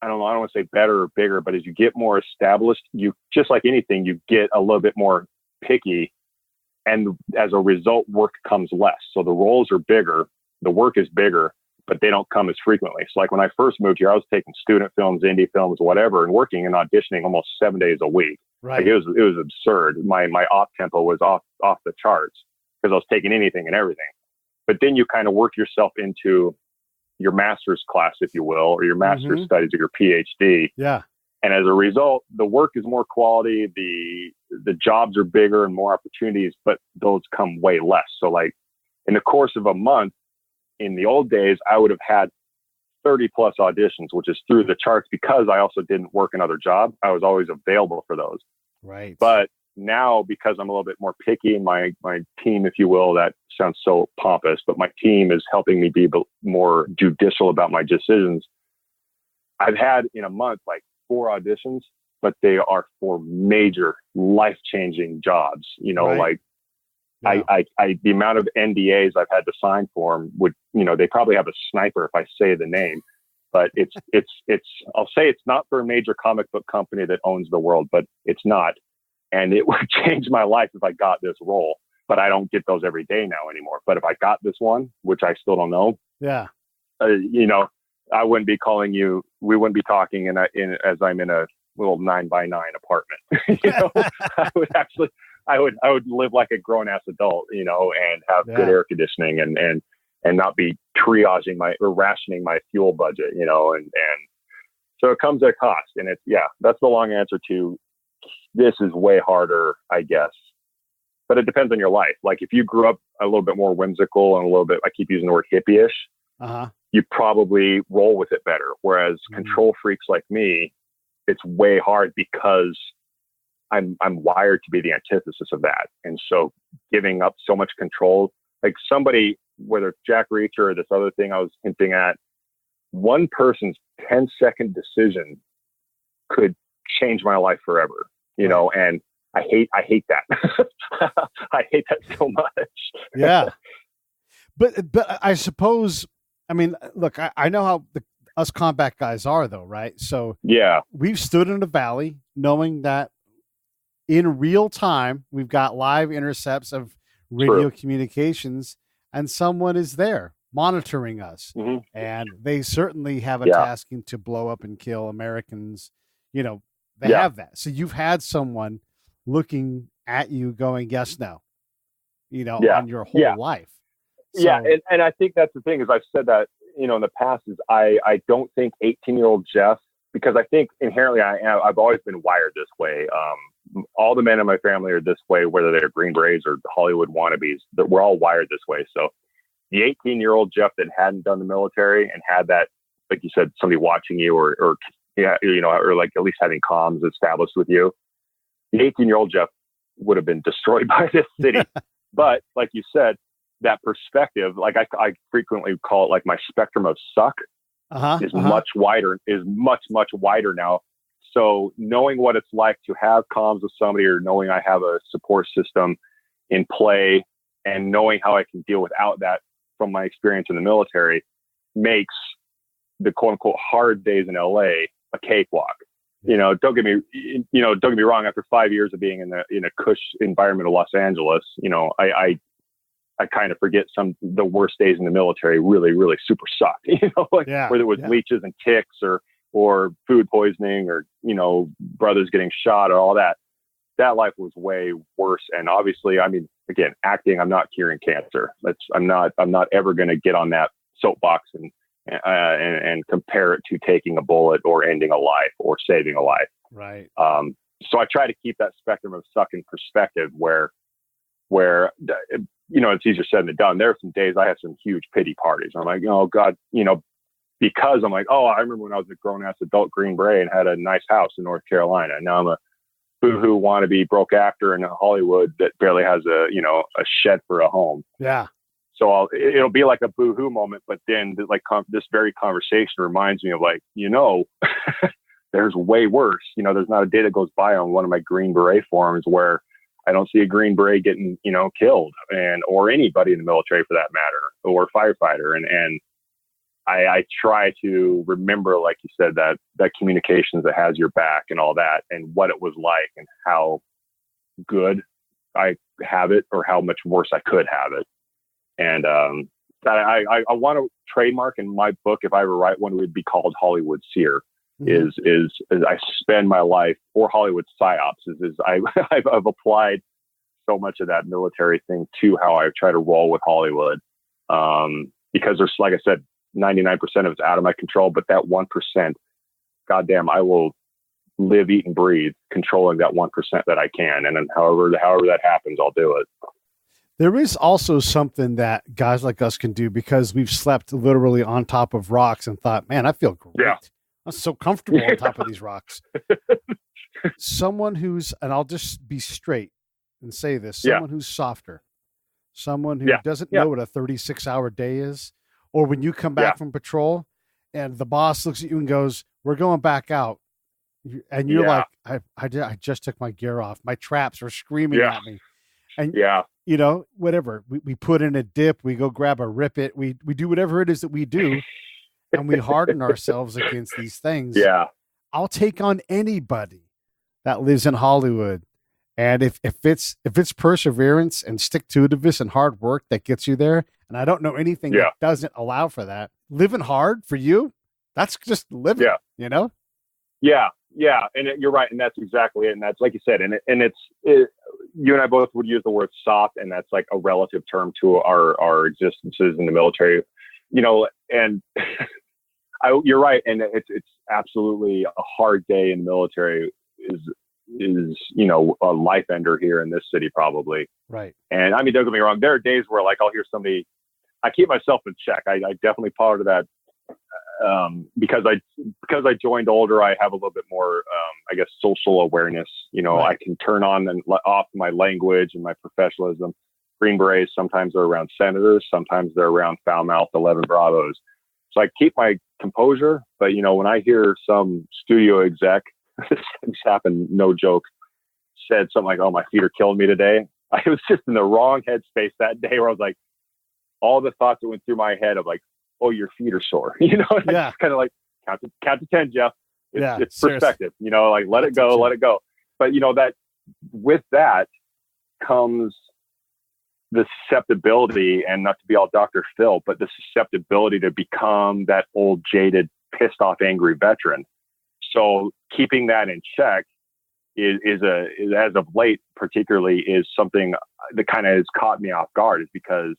I don't want to say better or bigger, but as you get more established, you, just like anything, you get a little bit more picky, and as a result, work comes less. So the roles are bigger, the work is bigger, but they don't come as frequently. So like when I first moved here, I was taking student films, indie films, whatever, and working and auditioning almost 7 days a week. Right. Like, it was absurd. My op tempo was off the charts because I was taking anything and everything. But then you kind of work yourself into your master's class, if you will, or your master's studies or your PhD. Yeah. And as a result, the work is more quality, the jobs are bigger and more opportunities, but those come way less. So like in the course of a month, in the old days, I would have had 30+ auditions, which is through the charts because I also didn't work another job. I was always available for those. Right. But now, because I'm a little bit more picky, my team, if you will, that sounds so pompous, but my team is helping me be more judicial about my decisions. I've had in a month like 4 auditions, but they are for major life-changing jobs. Like the amount of NDAs I've had to sign for them would, they probably have a sniper if I say the name, but it's I'll say it's not for a major comic book company that owns the world, but it's not. And it would change my life if I got this role, but I don't get those every day now anymore. But if I got this one, which I still don't know, I wouldn't be calling you. We wouldn't be talking as I'm in a little 9x9 apartment. I would live like a grown ass adult, and have good air conditioning and not be triaging or rationing my fuel budget, and so it comes at a cost. And that's the long answer to this is way harder, I guess. But it depends on your life. Like if you grew up a little bit more whimsical and a little bit, I keep using the word hippie-ish, you probably roll with it better. Whereas control freaks like me, it's way hard because I'm wired to be the antithesis of that. And so giving up so much control, like somebody, whether it's Jack Reacher or this other thing I was hinting at, one person's 10-second decision could change my life forever, and I hate that. I hate that so much. Yeah. But I suppose, I mean, look, I know how us combat guys are though, right? So we've stood in a valley knowing that in real time, we've got live intercepts of radio communications and someone is there monitoring us. And they certainly have a tasking to blow up and kill Americans. They have that. So you've had someone looking at you going, yes, no, on your whole life. So, and I think that's the thing is I've said that, in the past is I don't think 18-year-old Jeff, because I think inherently I've always been wired this way. All the men in my family are this way, whether they're Green Berets or Hollywood wannabes, that we're all wired this way. So the 18-year-old Jeff that hadn't done the military and had that, like you said, somebody watching you or yeah, or like at least having comms established with you. The 18-year-old Jeff would have been destroyed by this city. But like you said, that perspective, like I frequently call it like my spectrum of suck is much wider, much wider now. So knowing what it's like to have comms with somebody, or knowing I have a support system in play, and knowing how I can deal without that from my experience in the military, makes the quote unquote hard days in LA a cakewalk. Don't get me wrong. After 5 years of being in a cush environment of Los Angeles, I kind of forget the worst days in the military really, really super sucked, whether it was leeches and ticks or food poisoning or, brothers getting shot or all that. That life was way worse. And obviously, I mean, again, acting, I'm not curing cancer. I'm not ever going to get on that soapbox and compare it to taking a bullet or ending a life or saving a life. Right. So I try to keep that spectrum of suck in perspective where, it's easier said than done. There are some days I have some huge pity parties. I'm like, oh God, because I'm like, oh, I remember when I was a grown ass adult Green Beret and had a nice house in North Carolina. Now I'm a boohoo wannabe broke actor in Hollywood that barely has a shed for a home. Yeah. So it'll be like a boohoo moment, but then this very conversation reminds me of there's way worse. There's not a day that goes by on one of my Green Beret forums where I don't see a Green Beret getting, killed, or anybody in the military for that matter, or firefighter. And I try to remember, like you said, that communications that has your back and all that, and what it was like and how good I have it or how much worse I could have it. And that I want to trademark in my book, if I ever write one, it would be called Hollywood Seer. Is I spend my life, or Hollywood psyops, I've applied so much of that military thing to how I try to roll with Hollywood. Because there's, like I said, 99% of it's out of my control, but that 1%, goddamn, I will live, eat, and breathe controlling that 1% that I can. And then however that happens, I'll do it. There is also something that guys like us can do, because we've slept literally on top of rocks and thought, man, I feel great. Yeah. I'm so comfortable on top of these rocks. Someone who's, and I'll just be straight and say this, someone who's softer, someone who doesn't know what a 36-hour day is, or when you come back from patrol and the boss looks at you and goes, we're going back out. And you're like, I just took my gear off. My traps are screaming at me. And whatever, we put in a dip, we go grab a rip it. We do whatever it is that we do. And we harden ourselves against these things. Yeah. I'll take on anybody that lives in Hollywood. And if it's perseverance and stick-to-itiveness and hard work that gets you there, and I don't know anything that doesn't allow for that, living hard for you, that's just living, Yeah. Yeah. And you're right. And that's exactly it. And that's like you said, and you and I both would use the word soft, and that's like a relative term to our existences in the military, and you're right. And it's absolutely a hard day in the military is a life ender here in this city, probably. Right. And I mean, don't get me wrong. There are days where like, I'll hear somebody, I keep myself in check. I definitely part of that. Because I joined older, I have a little bit more, I guess, social awareness. Right. I can turn on and off my language and my professionalism. Green Berets, sometimes they're around senators, sometimes they're around foul-mouthed 11 Bravos. So I keep my composure, but when I hear some studio exec, this happened, no joke, said something like, "Oh, my feet are killing me today." I was just in the wrong headspace that day, where I was like, all the thoughts that went through my head of like, "Oh, your feet are sore," kind of like count to 10, Jeff. It's perspective, like let it go. But that with that comes the susceptibility, and not to be all Dr. Phil, but the susceptibility to become that old, jaded, pissed off, angry veteran. So keeping that in check is as of late, particularly, is something that kind of has caught me off guard, is because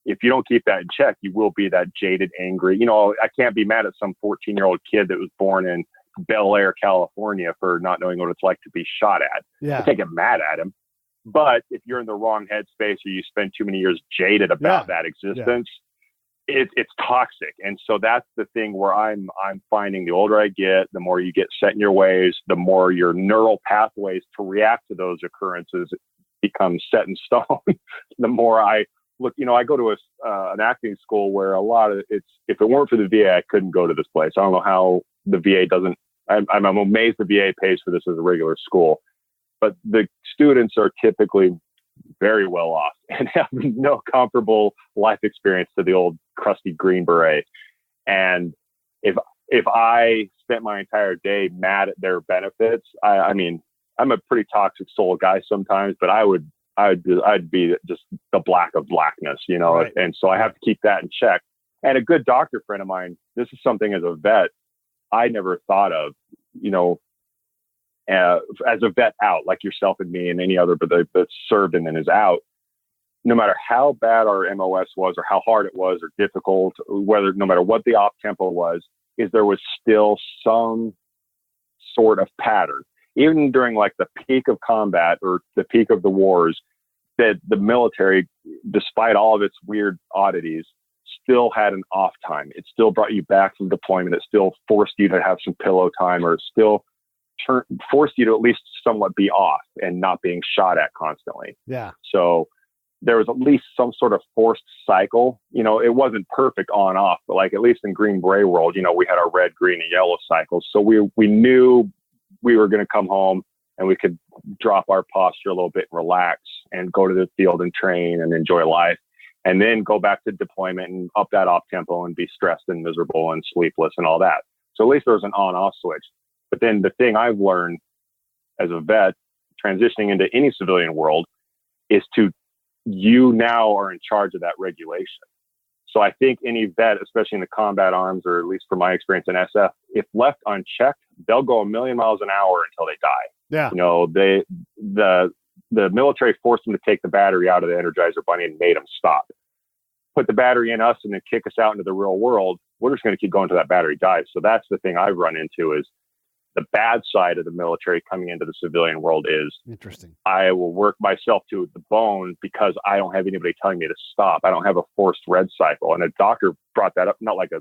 if you don't keep that in check, you will be that jaded, angry. I can't be mad at some 14-year-old kid that was born in Bel Air, California, for not knowing what it's like to be shot at. Yeah. I can't get mad at him. But if you're in the wrong headspace, or you spend too many years jaded about that existence, it's toxic. And so that's the thing where I'm finding the older I get, the more you get set in your ways, the more your neural pathways to react to those occurrences become set in stone. The more I look, I go to an acting school where a lot of if it weren't for the VA, I couldn't go to this place. I don't know how the VA doesn't, I'm amazed the VA pays for this as a regular school, but the students are typically very well off and have no comparable life experience to the old crusty Green Beret. And if I spent my entire day mad at their benefits, I mean, I'm a pretty toxic soul guy sometimes, but I'd be just the black of blackness, Right. And so I have to keep that in check. And a good doctor friend of mine, this is something as a vet I never thought of, as a vet out, like yourself and me and any other, but that served and then is out. No matter how bad our MOS was or how hard it was or difficult, no matter what the op tempo was, is there was still some sort of pattern, even during like the peak of combat or the peak of the wars, that the military, despite all of its weird oddities, still had an off time. It still brought you back from deployment. It still forced you to have some pillow time, or it still forced you to at least somewhat be off and not being shot at constantly. Yeah. So there was at least some sort of forced cycle. It wasn't perfect on off, but like at least in Green Beret world, we had our red, green, and yellow cycles. So we knew we were going to come home and we could drop our posture a little bit and relax and go to the field and train and enjoy life, and then go back to deployment and up that op tempo and be stressed and miserable and sleepless and all that. So at least there was an on off switch. But then the thing I've learned as a vet transitioning into any civilian world is you now are in charge of that regulation. So I think any vet, especially in the combat arms, or at least from my experience in SF, if left unchecked, they'll go 1,000,000 miles an hour until they die. Yeah. The military forced them to take the battery out of the Energizer Bunny and made them stop. Put the battery in us and then kick us out into the real world. We're just going to keep going until that battery dies. So that's the thing I've run into is the bad side of the military coming into the civilian world is interesting. I will work myself to the bone because I don't have anybody telling me to stop. I don't have a forced red cycle. And a doctor brought that up, not like I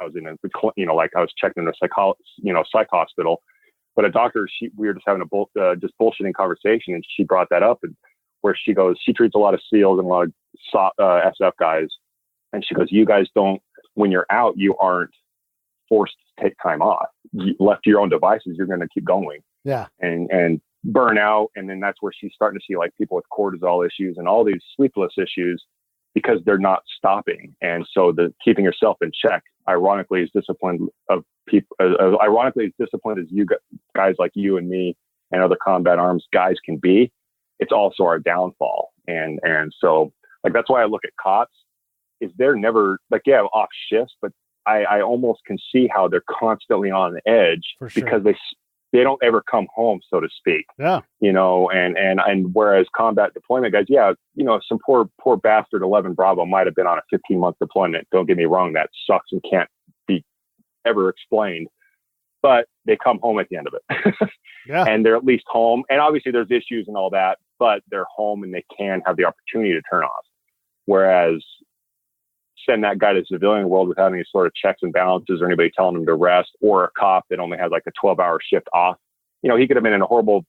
was like I was checking in a psych hospital, but a doctor, we were just having a just bullshitting conversation. And she brought that up, and where she goes, she treats a lot of SEALs and a lot of SF guys. And she goes, you guys don't, when you're out, you aren't forced to take time off. Left to your own devices, you're going to keep going. Yeah. And burn out. And then that's where she's starting to see like people with cortisol issues and all these sleepless issues because they're not stopping. And so the keeping yourself in check, ironically, as disciplined as you guys like you and me and other combat arms guys can be, it's also our downfall. And so like, that's why I look at cops is they're never like, yeah, off shifts, but I almost can see how they're constantly on the edge because they don't ever come home, so to speak. Yeah. And whereas combat deployment guys, yeah, some poor bastard 11 Bravo might have been on a 15-month deployment. Don't get me wrong. That sucks and can't be ever explained, but they come home at the end of it. Yeah. And they're at least home. And obviously there's issues and all that, but they're home and they can have the opportunity to turn off. Whereas send that guy to the civilian world without any sort of checks and balances or anybody telling him to rest, or a cop that only has like a 12-hour shift off. He could have been in a horrible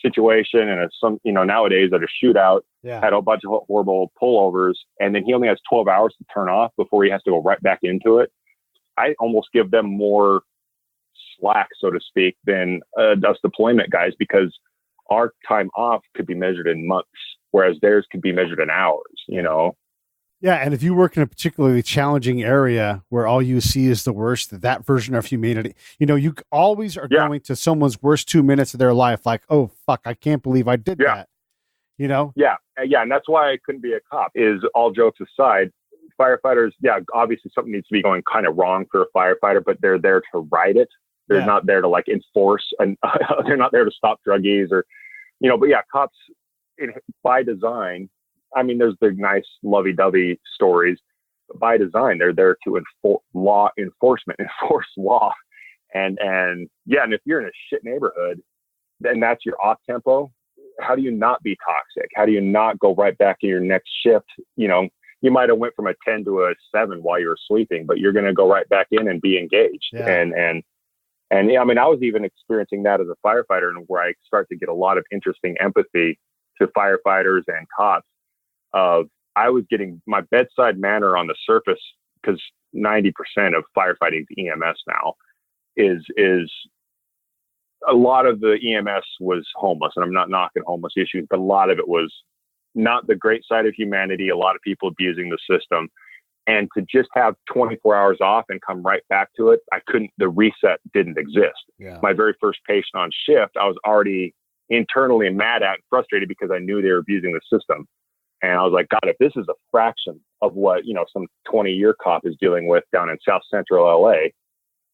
situation and nowadays at a shootout, had a bunch of horrible pullovers, and then he only has 12 hours to turn off before he has to go right back into it. I almost give them more slack, so to speak, than us deployment guys, because our time off could be measured in months, whereas theirs could be measured in hours, Yeah, and if you work in a particularly challenging area where all you see is the worst, that version of humanity, you always are going to someone's worst 2 minutes of their life, like, oh, fuck, I can't believe I did that, Yeah, and that's why I couldn't be a cop, is all jokes aside, firefighters, obviously something needs to be going kind of wrong for a firefighter, but they're there to ride it. They're not there to like enforce, and they're not there to stop druggies or, but cops by design, I mean, there's the nice lovey-dovey stories, but by design, they're there to enforce law. And if you're in a shit neighborhood, then that's your off tempo. How do you not be toxic? How do you not go right back to your next shift? You you might have went from a 10 to a 7 while you were sleeping, but you're going to go right back in and be engaged. Yeah. And yeah, I mean, I was even experiencing that as a firefighter, and where I start to get a lot of interesting empathy to firefighters and cops. I was getting my bedside manner on the surface, because 90% of firefighting EMS now is a lot of the EMS was homeless, and I'm not knocking homeless issues, but a lot of it was not the great side of humanity. A lot of people abusing the system, and to just have 24 hours off and come right back to it, the reset didn't exist. Yeah. My very first patient on shift, I was already internally mad at and frustrated because I knew they were abusing the system. And I was like, God, if this is a fraction of what, some 20-year cop is dealing with down in South Central LA,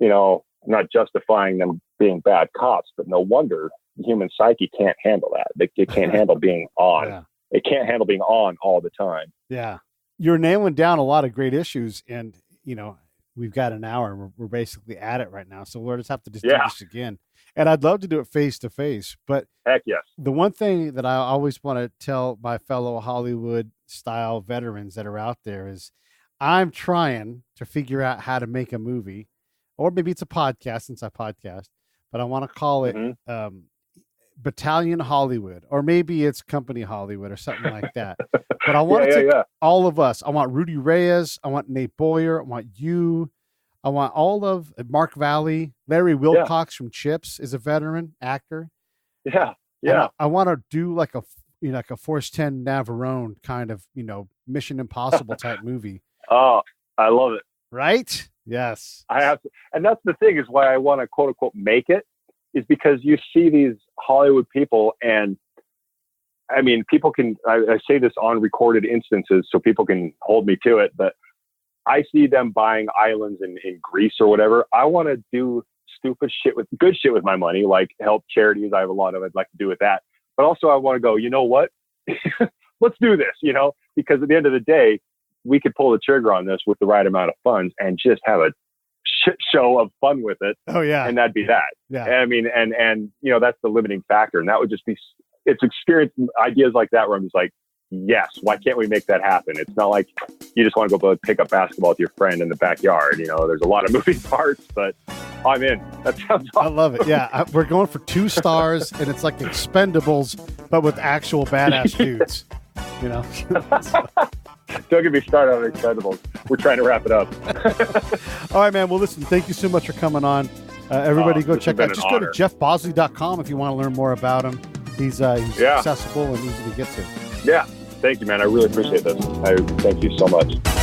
I'm not justifying them being bad cops, but no wonder the human psyche can't handle that. It can't handle being on. Yeah. It can't handle being on all the time. Yeah. You're nailing down a lot of great issues, and, we've got an hour and we're basically at it right now. So we'll just have to do this again. And I'd love to do it face to face, but heck yes. The one thing that I always want to tell my fellow Hollywood style veterans that are out there is I'm trying to figure out how to make a movie, or maybe it's a podcast, since I podcast, but I want to call it Battalion Hollywood, or maybe it's Company Hollywood or something like that. But I want to take all of us. I want Rudy Reyes. I want Nate Boyer. I want you. I want all of Mark Valley. Larry Wilcox from Chips is a veteran actor. Yeah. Yeah. I want to do like a Force 10 Navarone kind of, Mission Impossible type movie. Oh, I love it. Right? Yes. I have to, and that's the thing, is why I want to quote unquote make it, is because you see these Hollywood people, and I mean, people can, I say this on recorded instances so people can hold me to it, but I see them buying islands in Greece or whatever. I want to do good shit with my money, like help charities. I have a lot of I'd like to do with that. But also I want to go, you know what? Let's do this, because at the end of the day, we could pull the trigger on this with the right amount of funds and just have a shit show of fun with it. Oh yeah. And that'd be that. Yeah. I mean, and that's the limiting factor. And that would just be, it's experience ideas like that where I'm just like, yes, why can't we make that happen? It's not like you just want to go pick up basketball with your friend in the backyard. There's a lot of moving parts, but I'm in. That sounds awesome. I love it. Yeah. We're going for 2 stars, and it's like Expendables, but with actual badass dudes, Don't get me started on Expendables. We're trying to wrap it up. All right, man. Well, listen, thank you so much for coming on. Everybody go check out. Just go to jeffbosley.com if you want to learn more about him. He's accessible and easy to get to. Yeah. Thank you, man. I really appreciate this. Thank you so much.